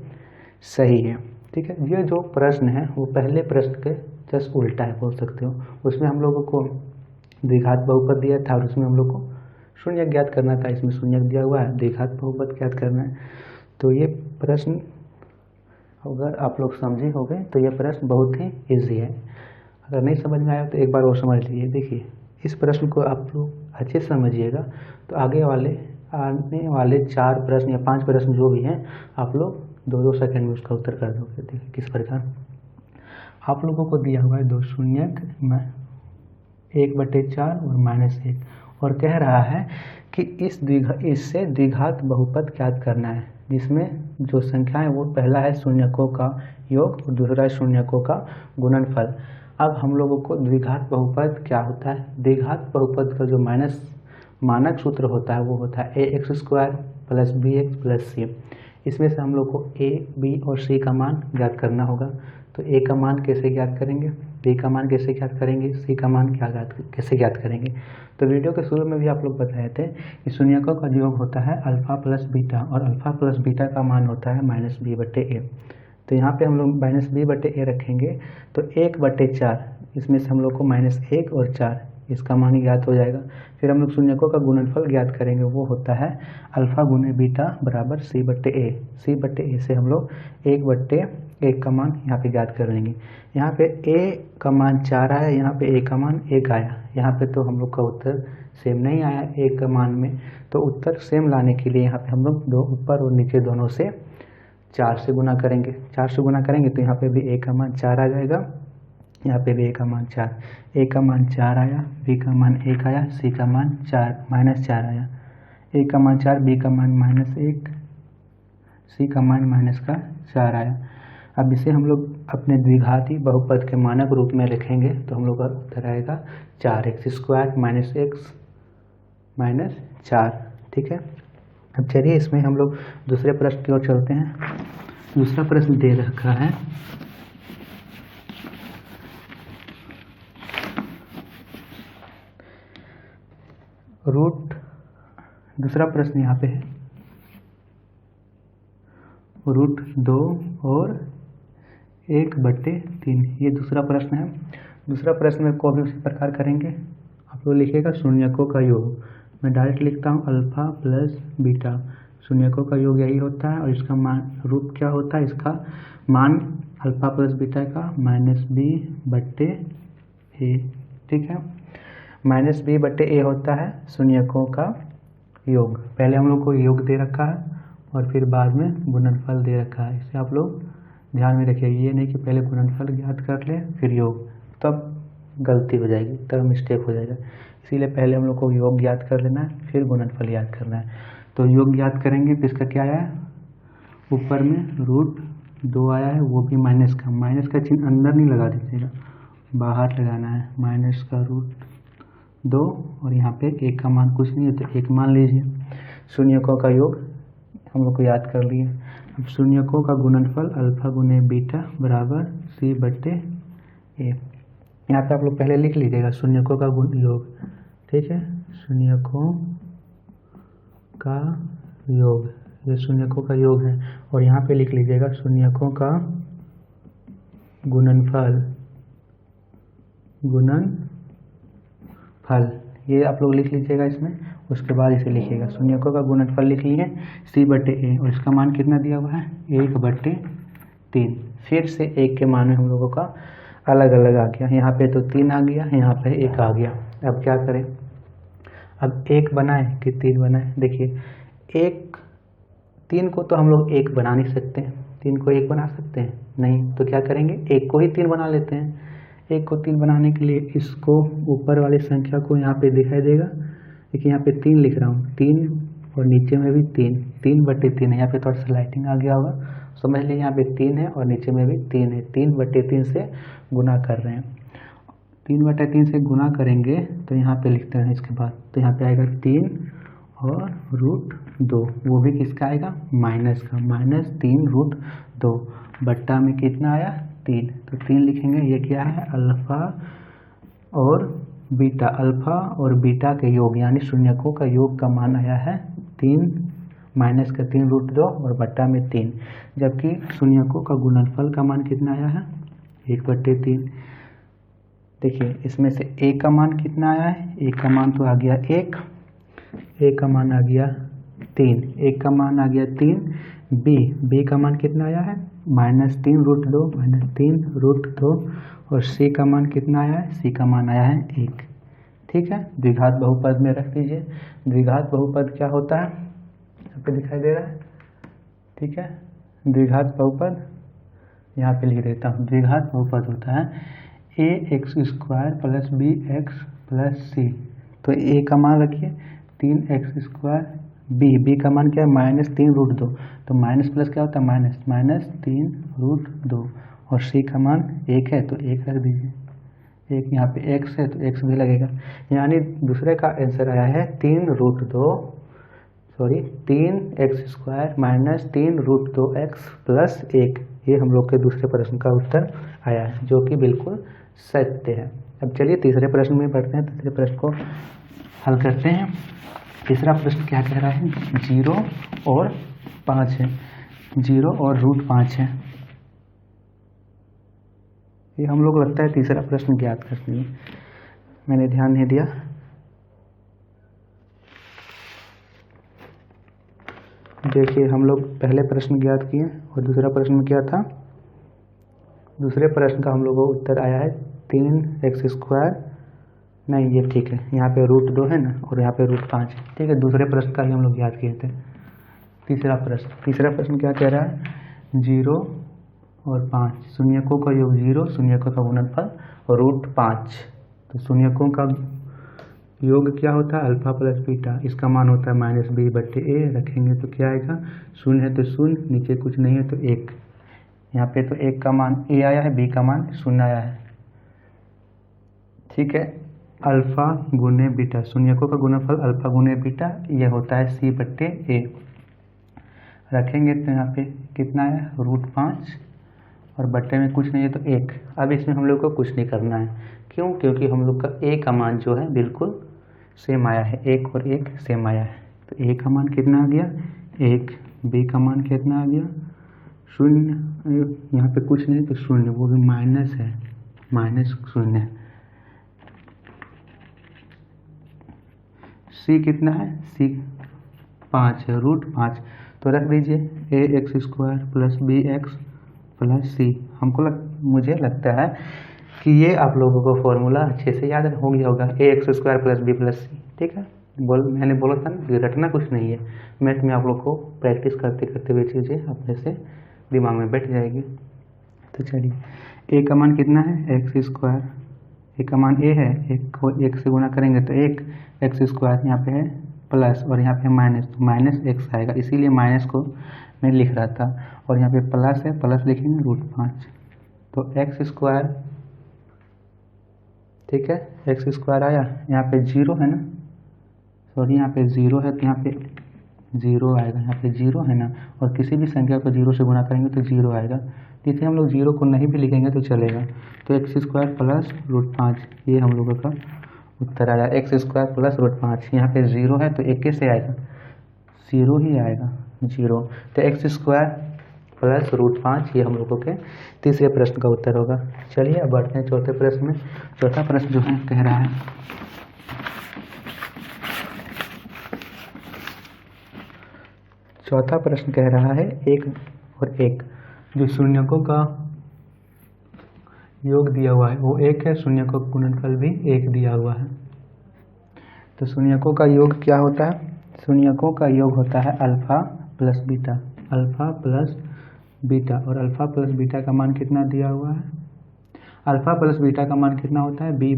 सही है। ठीक है, ये जो प्रश्न है वो पहले प्रश्न के जस्ट उल्टा है बोल सकते हो। उसमें हम लोगों को द्विघात बहुपद दिया था और उसमें हम लोग को शून्य ज्ञात करना था, इसमें शून्य दिया हुआ है, द्विघात बहुपद ज्ञात करना है। तो ये प्रश्न अगर आप लोग समझे हो गए तो ये प्रश्न बहुत ही ईजी है। अगर नहीं समझ में आया तो एक बार और समझ लीजिए। देखिए इस प्रश्न को आप लोग अच्छे से समझिएगा तो आने वाले 4 प्रश्न या 5 प्रश्न जो भी हैं आप लोग 2-2 सेकंड में उसका उत्तर कर दोगे। देखिए किस प्रकार आप लोगों को दिया हुआ है 2 शून्यक 1/4 और -1, और कह रहा है कि इससे द्विघात बहुपद ज्ञात करना है, जिसमें जो संख्या है वो पहला है शून्यकों का योग और दूसरा है शून्यकों का गुणनफल। अब हम लोगों को द्विघात बहुपद क्या होता है, द्विघात बहुपद का जो मानक सूत्र होता है वो होता है ax² + bx + c। इसमें से हम लोग को a, b और c का मान ज्ञात करना होगा। तो a का मान कैसे ज्ञात करेंगे, b का मान कैसे ज्ञात करेंगे, c का मान कैसे ज्ञात करेंगे। तो वीडियो के शुरू में भी आप लोग बताए थे कि शून्यकों का योग होता है अल्फा प्लस बीटा, और अल्फा प्लस बीटा का मान होता है -b/a। तो यहाँ पे हम लोग -b/a रखेंगे तो 1/4, इसमें से हम लोग को -1 और 4 इसका मान ज्ञात हो जाएगा। फिर हम लोग शून्यकों का गुणनफल ज्ञात करेंगे, वो होता है अल्फा गुने बीटा बराबर c/a। c/a से हम लोग 1/1 का मान यहाँ पे ज्ञात कर लेंगे। यहाँ पे a का मान 4 आया, यहाँ पे a का मान 1 आया, यहाँ पे तो हम लोग का उत्तर सेम नहीं आया ए का मान में, तो उत्तर सेम लाने के लिए यहाँ पे हम लोग दो ऊपर और नीचे दोनों से 4 से गुना करेंगे। 4 से गुना करेंगे तो यहाँ पे भी ए का मान 4 आ जाएगा, यहाँ पे भी ए का मान 4, ए का मान 4 आया, बी का मान 1 आया, सी का मान -4 आया, ए का मान 4, बी का मान -1, सी का मान -4 आया। अब इसे हम लोग अपने द्विघाती बहुपद के मानक रूप में लिखेंगे तो हम लोग का उत्तर आएगा 4x² - x -4। ठीक है, अब चलिए इसमें हम लोग दूसरे प्रश्न की ओर चलते हैं। दूसरा प्रश्न दे रखा है दूसरा प्रश्न यहाँ पे है √2 और 1/3, ये दूसरा प्रश्न है। दूसरा प्रश्न में को भी उसी प्रकार करेंगे। आप लोग लिखिएगा शून्यकों का योग। मैं डायरेक्ट लिखता हूँ अल्फा प्लस बीटा, शून्यकों का योग यही होता है और इसका मान रूट क्या होता है, इसका मान अल्फा प्लस बीटा का -b/a। ठीक है, -b/a होता है शून्यकों का योग। पहले हम लोग को योग दे रखा है और फिर बाद में गुणनफल दे रखा है, इसे आप लोग ध्यान में रखिए। ये नहीं कि पहले गुणनफल ज्ञात कर ले फिर योग, तब गलती हो जाएगी, तब मिस्टेक हो जाएगा। इसीलिए पहले हम लोग को योग ज्ञात कर लेना है, फिर गुणनफल याद करना है। तो योग ज्ञात करेंगे तो इसका क्या आया है, ऊपर में √2 आया है, वो भी माइनस का चिन्ह अंदर नहीं लगा दीजिएगा, बाहर लगाना है, -√2 और यहाँ पे एक का मान कुछ नहीं है तो एक मान लीजिए। शून्यकों का योग हम लोग को याद कर लिए। अब शून्यकों का गुणनफल अल्फा गुने बीटा बराबर c/a। यहाँ पे आप लोग पहले लिख लीजिएगा शून्यकों का योग। ठीक है, शून्यकों का योग, ये शून्यकों का योग है और यहाँ पे लिख लीजिएगा शून्यकों का गुणनफल, ये आप लोग लिख लीजिएगा इसमें। उसके बाद इसे लिखिएगा शून्यकों का गुणनफल लिख लिए c/a और इसका मान कितना दिया हुआ है 1/3। फिर से एक के मान में हम लोगों का अलग अलग आ गया, यहाँ पे तो 3 आ गया, यहाँ पे 1 आ गया। अब क्या करें, अब 1 बनाए कि 3 बनाए। देखिए 3 को तो हम लोग 1 बना नहीं सकते, 3 को 1 बना सकते हैं नहीं, तो क्या करेंगे 1 को ही 3 बना लेते हैं। 1 को 3 बनाने के लिए इसको ऊपर वाली संख्या को यहाँ पे दिखाई देगा, देखिए यहाँ पे 3 लिख रहा हूँ, 3 और नीचे में भी 3/3 है। यहाँ पे थोड़ा सा लाइटिंग आ गया होगा, समझ लीजिए यहाँ पे 3 है और नीचे में भी 3 है, 3/3 से गुना कर रहे हैं। 3/3 से गुना करेंगे तो यहाँ पे लिखते हैं इसके बाद, तो यहाँ पे आएगा 3 और √2, वो भी किसका आएगा माइनस का, -3√2 बट्टा में कितना आया 3, तो 3 लिखेंगे। ये क्या है अल्फा और बीटा के योग, यानी शून्यकों का योग का मान आया है 3 -3√2 और बट्टा में 3, जबकि शून्यकों का गुणनफल का मान कितना आया है 1/3। देखिए इसमें से a का मान कितना आया है, a का मान तो आ गया 1, a का मान आ गया 3, a का मान आ गया 3, b का मान कितना आया है -3√2 और c का मान कितना आया है, c का मान आया है 1। ठीक है, द्विघात बहुपद में रख दीजिए। द्विघात बहुपद क्या होता है, यहाँ पे दिखाई दे रहा है। ठीक है, द्विघात बहुपद यहाँ पे लिख देता हूँ। द्विघात बहुपद होता है ax² + bx + c, तो a का मान रखिए 3x², b का मान क्या है -3√2, तो माइनस प्लस क्या होता है -3√2 और c का मान 1 है तो 1 रख दीजिए। 1 यहाँ पे x है तो x भी लगेगा, यानी दूसरे का आंसर आया है 3x² - 3√2x + 1। ये हम लोग के दूसरे प्रश्न का उत्तर आया है, जो कि बिल्कुल सत्य है। अब चलिए तीसरे प्रश्न में बढ़ते हैं, तीसरे प्रश्न को हल करते हैं। तीसरा प्रश्न क्या कह रहा है, 0 और 5 है, 0 और √5 है। ये हम लोग लगता है तीसरा प्रश्न ज्ञात करते हैं, मैंने ध्यान नहीं दिया। देखिए हम लोग पहले प्रश्न ज्ञात किए और दूसरा प्रश्न में क्या था, दूसरे प्रश्न का हम लोगों को उत्तर आया है 3x² नहीं ये ठीक है, यहाँ पे √2 है ना और यहाँ पे √5 है, ठीक है। दूसरे प्रश्न का ही हम लोग याद किए थे। तीसरा प्रश्न क्या कह रहा है, 0 और 5 शून्यकों का योग 0, शून्यकों का गुणनफल √5। तो शून्यकों का योग क्या होता है, अल्फा प्लस बीटा, इसका मान होता है -b/a। रखेंगे तो क्या आएगा, 0 है तो 0, नीचे कुछ नहीं है तो 1। यहाँ पे तो 1 का मान a आया है, b का मान 0 आया है, ठीक है। अल्फा गुने बीटा, शून्यकों का गुणनफल अल्फा गुने बीटा, ये होता है c/a। रखेंगे तो यहाँ पे कितना है, √5 और बट्टे में कुछ नहीं है तो 1। अब इसमें हम लोग को कुछ नहीं करना है, क्यों, क्योंकि हम लोग का a का मान जो है बिल्कुल सेम आया है, 1 और 1 सेम आया है। तो a का मान कितना आ गया 1, b का मान कितना आ गया 0, यहाँ पे कुछ नहीं तो 0, वो भी माइनस है, -0। c कितना है, c 5 है, √5। तो रख दीजिए ax² + bx + c। मुझे लगता है कि ये आप लोगों को फॉर्मूला अच्छे से याद हो गया होगा, ax² + b + c, ठीक है। मैंने बोला था ना कि रटना कुछ नहीं है, मैथ में आप लोग को प्रैक्टिस करते करते हुए चीज़ें अपने से दिमाग में बैठ जाएगी। तो चलिए a का मान कितना है x², a का मान a है, 1 को 1 से गुना करेंगे तो 1, x², यहाँ पे है प्लस और यहाँ पे माइनस, तो -x आएगा, इसीलिए माइनस को मैं लिख रहा था। और यहाँ पे प्लस है, प्लस लिखेंगे √5, तो x², ठीक है, x² आया। यहाँ पे 0 है ना, सॉरी यहाँ पे 0 है तो यहाँ पे 0 आएगा, यहाँ पे 0 है ना, और किसी भी संख्या को 0 से गुणा करेंगे तो 0 आएगा। इसे हम लोग 0 को नहीं भी लिखेंगे तो चलेगा। तो x² + √5, ये हम लोगों का उत्तर आया, x² + √5। यहाँ पे 0 है तो 1 कैसे आएगा, 0 ही आएगा, 0। तो x² + √5 ये हम लोगों के तीसरे प्रश्न का उत्तर होगा। चलिए अब बढ़ते हैं चौथे प्रश्न में। चौथा प्रश्न जो है कह रहा है, चौथा प्रश्न कह रहा है 1 और 1, जो शून्यकों का योग दिया हुआ है वो 1 है, शून्यकों का गुणनफल भी 1 दिया हुआ है। तो शून्यकों का योग क्या होता है, शून्यकों का योग होता है alpha plus beta, alpha plus beta. और अल्फा प्लस बीटा का मान कितना दिया हुआ है, अल्फा प्लस बीटा का मान कितना होता है b/a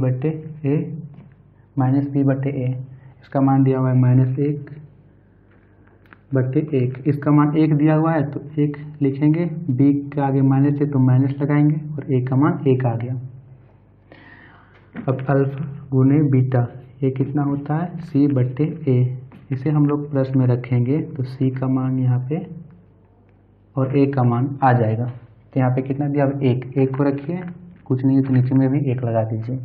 -b/a। इसका मान दिया हुआ है -1/1, इसका मान 1 दिया हुआ है तो 1 लिखेंगे, b के आगे माइनस है तो माइनस लगाएंगे और a का मान 1 आ गया। अब अल्फा गुने बीटा, ये कितना होता है c/a। इसे हम लोग प्लस में रखेंगे तो c का मान यहाँ पे और a का मान आ जाएगा। तो यहाँ पे कितना दिया, 1 को रखिए, कुछ नहीं है तो नीचे में भी 1 लगा दीजिए।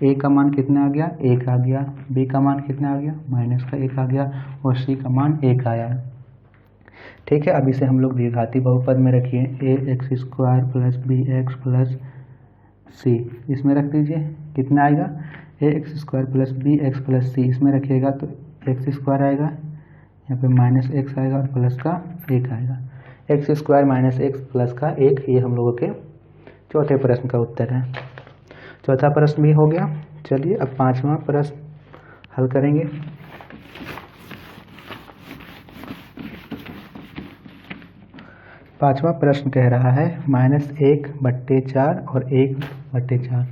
a का मान कितना आ गया, 1 आ गया, b का मान कितना आ गया, -1 आ गया, और c का मान 1 आया। ठीक है, अब इसे हम लोग द्विघाती बहुपद में रखिए, ax² + bx + c, इसमें रख दीजिए, कितना आएगा ax² + bx + c, इसमें रखिएगा तो x² आएगा, यहाँ पे -x आएगा और प्लस का 1 आएगा, x² - x प्लस का 1, ये हम लोगों के चौथे प्रश्न का उत्तर है। चौथा प्रश्न भी हो गया। चलिए अब पांचवा प्रश्न हल करेंगे। पांचवा प्रश्न कह रहा है -1/4 और 1/4,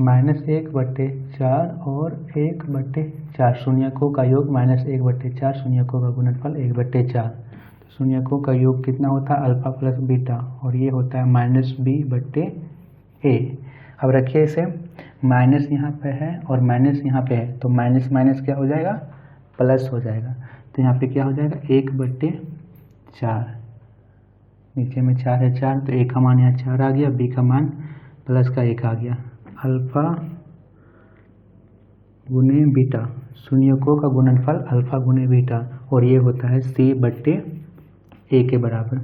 -1/4 और 1/4, शून्यकों का योग -1/4, शून्यकों का गुणनफल 1/4। शून्यकों का योग कितना होता है, अल्फा प्लस बीटा, और ये होता है -b/a। अब रखिए इसे, माइनस यहाँ पे है और माइनस यहाँ पे है, तो माइनस माइनस क्या हो जाएगा, प्लस हो जाएगा। तो यहाँ पे क्या हो जाएगा 1/4, नीचे में 4 है, 4 तो a का मान यहाँ 4 आ गया, b का मान प्लस का 1 आ गया। अल्फा गुने बीटा, शून्यकों का गुणनफल अल्फा गुने बीटा, और ये होता है c/a के बराबर।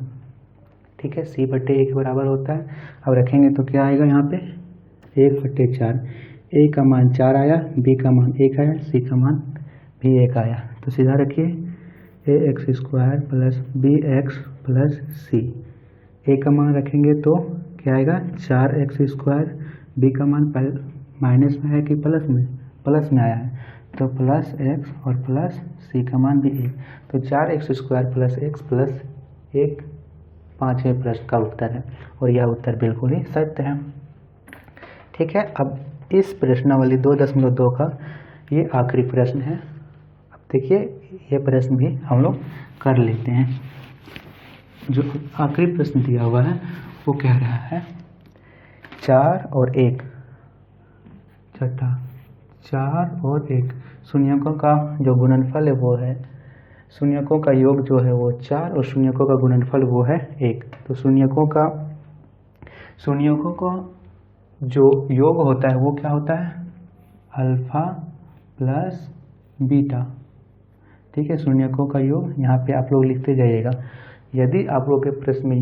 ठीक है, c/a के बराबर होता है। अब रखेंगे तो क्या आएगा यहाँ पे 1/4, a का मान 4 आया, b का मान 1 आया, c का मान भी 1 आया। तो सीधा रखिए ax² + bx + c, a का मान रखेंगे तो क्या आएगा 4x², b का मान माइनस में है कि प्लस में, प्लस में आया है, तो प्लस एक्स और प्लस सी का मान भी 1, तो 4x² प्लस एक्स प्लस 1 5वें प्रश्न का उत्तर है, और यह उत्तर बिल्कुल ही सत्य है। ठीक है, अब इस प्रश्नावली 2.2 का ये आखिरी प्रश्न है। अब देखिए ये प्रश्न भी हम लोग कर लेते हैं। जो आखिरी प्रश्न दिया हुआ है वो कह रहा है 4 और 1 छठा 4 और 1 शून्यकों का जो गुणनफल है वो है, शून्यकों का योग जो है वो 4 और शून्यकों का गुणनफल वो है 1। तो शून्यकों का जो योग होता है वो क्या होता है, अल्फा प्लस बीटा। ठीक है, शून्यकों का योग यहाँ पे आप लोग लिखते जाइएगा। यदि आप लोग के प्रश्न में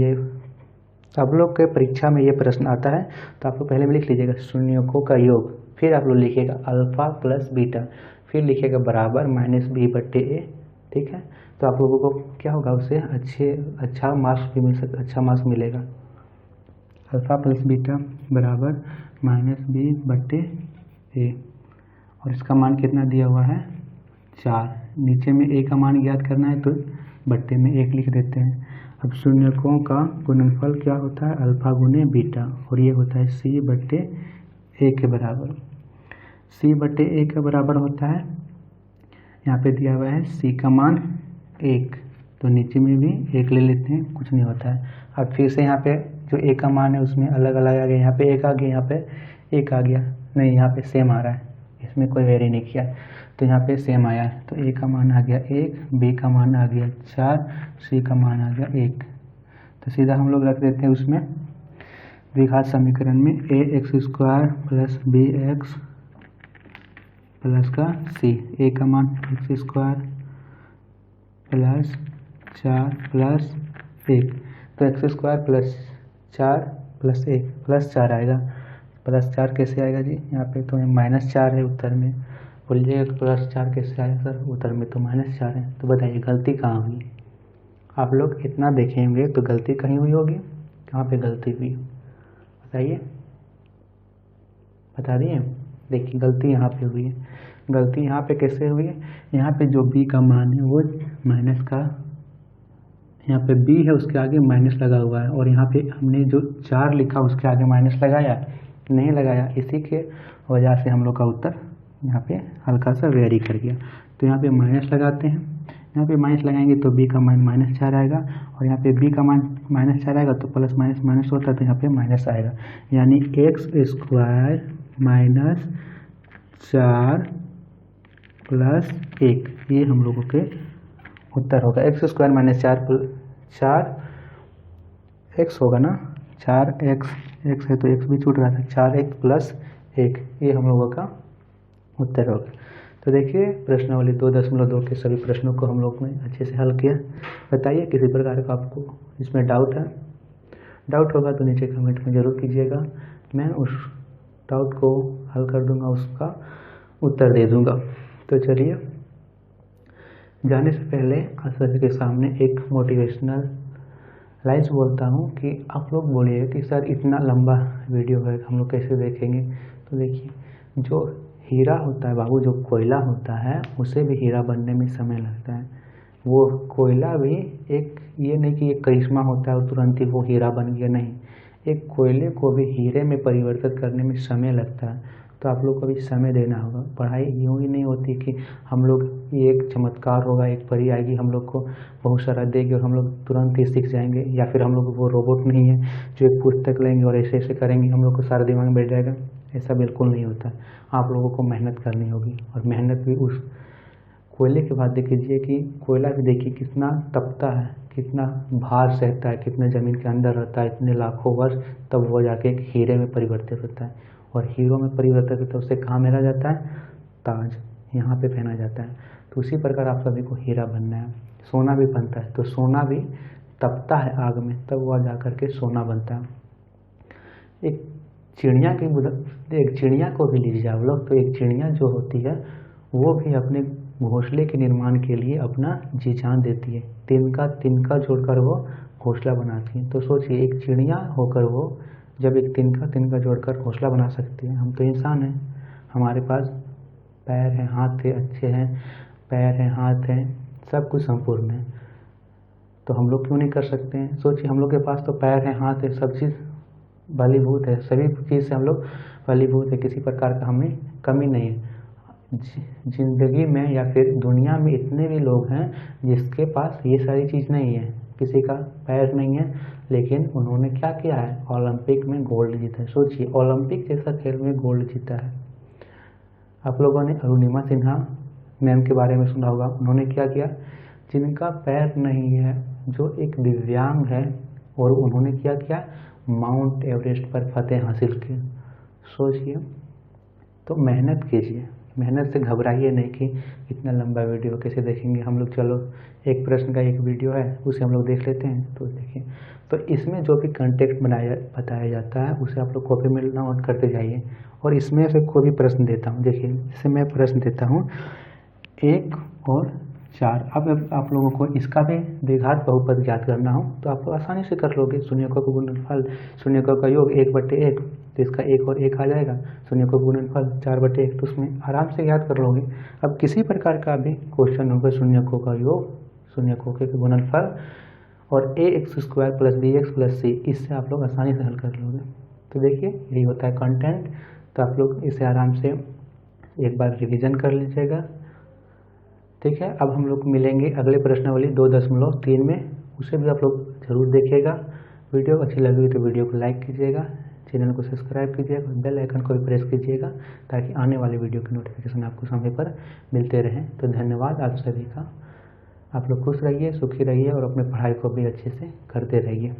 आप लोग के परीक्षा में ये प्रश्न आता है तो आप लोग पहले में लिख लीजिएगा शून्यकों का योग, फिर आप लोग लिखिएगा अल्फा प्लस बीटा, फिर लिखिएगा बराबर -b/a। ठीक है, तो आप लोगों को क्या होगा, उससे अच्छा मार्क्स भी मिल सकता, अच्छा मार्क्स मिलेगा। अल्फा प्लस बीटा बराबर -b/a, और इसका मान कितना दिया हुआ है 4। नीचे में a का मान ज्ञात करना है तो बट्टे में 1 लिख देते हैं। अब शून्यकों का गुणनफल क्या होता है, अल्फा गुने बीटा, और ये होता है c/a के बराबर। c/a के बराबर होता है, यहाँ पे दिया हुआ है c का मान 1, तो नीचे में भी 1 ले लेते हैं, कुछ नहीं होता है। अब फिर से यहाँ पे जो a का मान है उसमें अलग अलग आ गया, यहाँ पे 1 आ गया, यहाँ पे 1 आ गया, नहीं यहाँ पे सेम आ रहा है, इसमें कोई वेरी नहीं किया, तो यहाँ पे सेम आया है। तो a का मान आ गया 1, b का मान आ गया 4, c का मान आ गया 1। तो सीधा हम लोग रख देते हैं उसमें द्विघात समीकरण में ax² प्लस bx प्लस का c, a का मान x² प्लस 4 प्लस 1, तो x² प्लस 4 प्लस 1 प्लस 4 आएगा। प्लस 4 कैसे आएगा जी, यहाँ पे तो -4 है उत्तर में, बोलिएगा प्लस 4 कैसे आएगा सर, उत्तर में तो -4 है। तो बताइए गलती कहाँ हुई, आप लोग इतना देखेंगे तो गलती कहीं हुई होगी, कहाँ पे गलती हुई बताइए, बता दिए। देखिए गलती यहाँ पे हुई है, गलती यहाँ पे कैसे हुई है, यहाँ पे जो b का मान है वो माइनस का, यहाँ पे b है उसके आगे माइनस लगा हुआ है, और यहाँ पे हमने जो 4 लिखा उसके आगे माइनस लगाया नहीं लगाया, इसी के वजह से हम लोग का उत्तर यहाँ पे हल्का सा वेरी कर गया। तो यहाँ पे माइनस लगाते हैं, यहाँ पे माइनस लगाएंगे तो b का मान -4 आएगा, और यहाँ पे b का मान -4 आएगा तो प्लस माइनस माइनस होता है तो यहाँ पे माइनस आएगा, यानी x² -4 प्लस 1, ये हम लोगों के उत्तर होगा। x² -4 x होगा ना, 4x है तो x भी छूट रहा था, 4x प्लस 1, ये हम लोगों का उत्तर होगा। तो देखिए प्रश्नावली 2.2 के सभी प्रश्नों को हम लोग ने अच्छे से हल किया। बताइए किसी प्रकार का आपको इसमें डाउट है, डाउट होगा तो नीचे कमेंट में ज़रूर कीजिएगा, मैं उस डाउट को हल कर दूंगा, उसका उत्तर दे दूंगा। तो चलिए जाने से पहले आप सभी के सामने एक मोटिवेशनल लाइन्स बोलता हूँ कि आप लोग बोलिए कि सर इतना लंबा वीडियो है हम लोग कैसे देखेंगे। तो देखिए जो हीरा होता है बाबू, जो कोयला होता है उसे भी हीरा बनने में समय लगता है। वो कोयला भी एक, ये नहीं कि एक करिश्मा होता है और तुरंत ही वो हीरा बन गया, नहीं, एक कोयले को भी हीरे में परिवर्तित करने में समय लगता है। तो आप लोग को भी समय देना होगा। पढ़ाई यूँ ही नहीं होती कि हम लोग ये एक चमत्कार होगा, एक परी आएगी हम लोग को बहुत सारा देगी और हम लोग तुरंत ही सीख जाएंगे, या फिर हम लोग वो रोबोट नहीं है जो एक पुस्तक लेंगे और ऐसे ऐसे करेंगे हम लोग को सारा दिमाग में बैठ जाएगा। ऐसा बिल्कुल नहीं होता। आप लोगों को मेहनत करनी होगी, और मेहनत भी उस कोयले की बात देख लीजिए कि कोयला भी देखिए कितना तपता है, कितना भार सहता है, कितना ज़मीन के अंदर रहता है इतने लाखों वर्ष, तब वो जाके एक हीरे में परिवर्तित होता है। और हीरो में परिवर्तित होता है, उससे कहाँ मेरा जाता है, ताज, यहाँ पे पहना जाता है। तो उसी प्रकार आप सभी को हीरा बनना है। सोना भी बनता है, तो सोना भी तपता है आग में, तब वह जा कर के सोना बनता है। एक चिड़िया को भी लीजिए आप लोग, तो एक चिड़िया जो होती है वो भी अपने घोंसले के निर्माण के लिए अपना जी जान देती है, तिनका जोड़कर वो घोंसला बनाती है। तो सोचिए एक चिड़िया होकर वो जब एक तिनका जोड़कर घोंसला बना सकती है। हम तो इंसान हैं, हमारे पास पैर हैं, हाथ है अच्छे हैं, पैर हैं, हाथ हैं, सब कुछ संपूर्ण है, तो हम लोग क्यों नहीं कर सकते हैं? सोचिए, हम लोग के पास तो पैर हैं, हाथ है, सब चीज़ बलीभूत है, सभी चीज़ से हम लोग बलीभूत है, किसी प्रकार का हमें कमी नहीं है। जिंदगी में या फिर दुनिया में इतने भी लोग हैं जिसके पास ये सारी चीज़ नहीं है, किसी का पैर नहीं है, लेकिन उन्होंने क्या किया है? ओलंपिक में गोल्ड जीता है। सोचिए, ओलंपिक जैसा खेल में गोल्ड जीता है। आप लोगों ने अरुणिमा सिन्हा मैम के बारे में सुना होगा, उन्होंने क्या किया? जिनका पैर नहीं है, जो एक दिव्यांग है, और उन्होंने क्या किया? माउंट एवरेस्ट पर फतेह हासिल की। सोचिए, तो मेहनत कीजिए, मेहनत से घबराइए नहीं कि इतना लंबा वीडियो कैसे देखेंगे हम लोग। चलो, एक प्रश्न का एक वीडियो है, उसे हम लोग देख लेते हैं। तो देखिए, तो इसमें जो भी कंटेक्ट बताया जाता है उसे आप लोग कॉपी में नोट करते जाइए, और इसमें से कोई भी प्रश्न देता हूँ। देखिए, जैसे मैं प्रश्न देता हूँ 1 और 4। अब आप लोगों को इसका भी द्विघात बहुपद ज्ञात करना हो तो आप लोग आसानी से कर लोगे। शून्यकों का गुणनफल, शून्यकों का योग 1/1, तो इसका 1 और 1 आ जाएगा। शून्यकों का गुणनफल 4/1, तो उसमें आराम से ज्ञात कर लोगे। अब किसी प्रकार का भी क्वेश्चन होगा, शून्यकों का योग, शून्यकों के गुणनफल और ax² + bx + c, इससे आप लोग आसानी से हल कर लोगे। तो देखिए, यही होता है कंटेंट। तो आप लोग इसे आराम से एक बार रिवीजन कर लीजिएगा। ठीक है, अब हम लोग मिलेंगे अगले प्रश्नावली 2.3 में, उसे भी आप लोग जरूर देखिएगा। वीडियो अच्छी लगी तो वीडियो को लाइक कीजिएगा, चैनल को सब्सक्राइब कीजिएगा, बेल आइकन को भी प्रेस कीजिएगा, ताकि आने वाले वीडियो की नोटिफिकेशन आपको समय पर मिलते रहें। तो धन्यवाद आप सभी का। आप लोग खुश रहिए, सुखी रहिए, और अपने पढ़ाई को भी अच्छे से करते रहिए।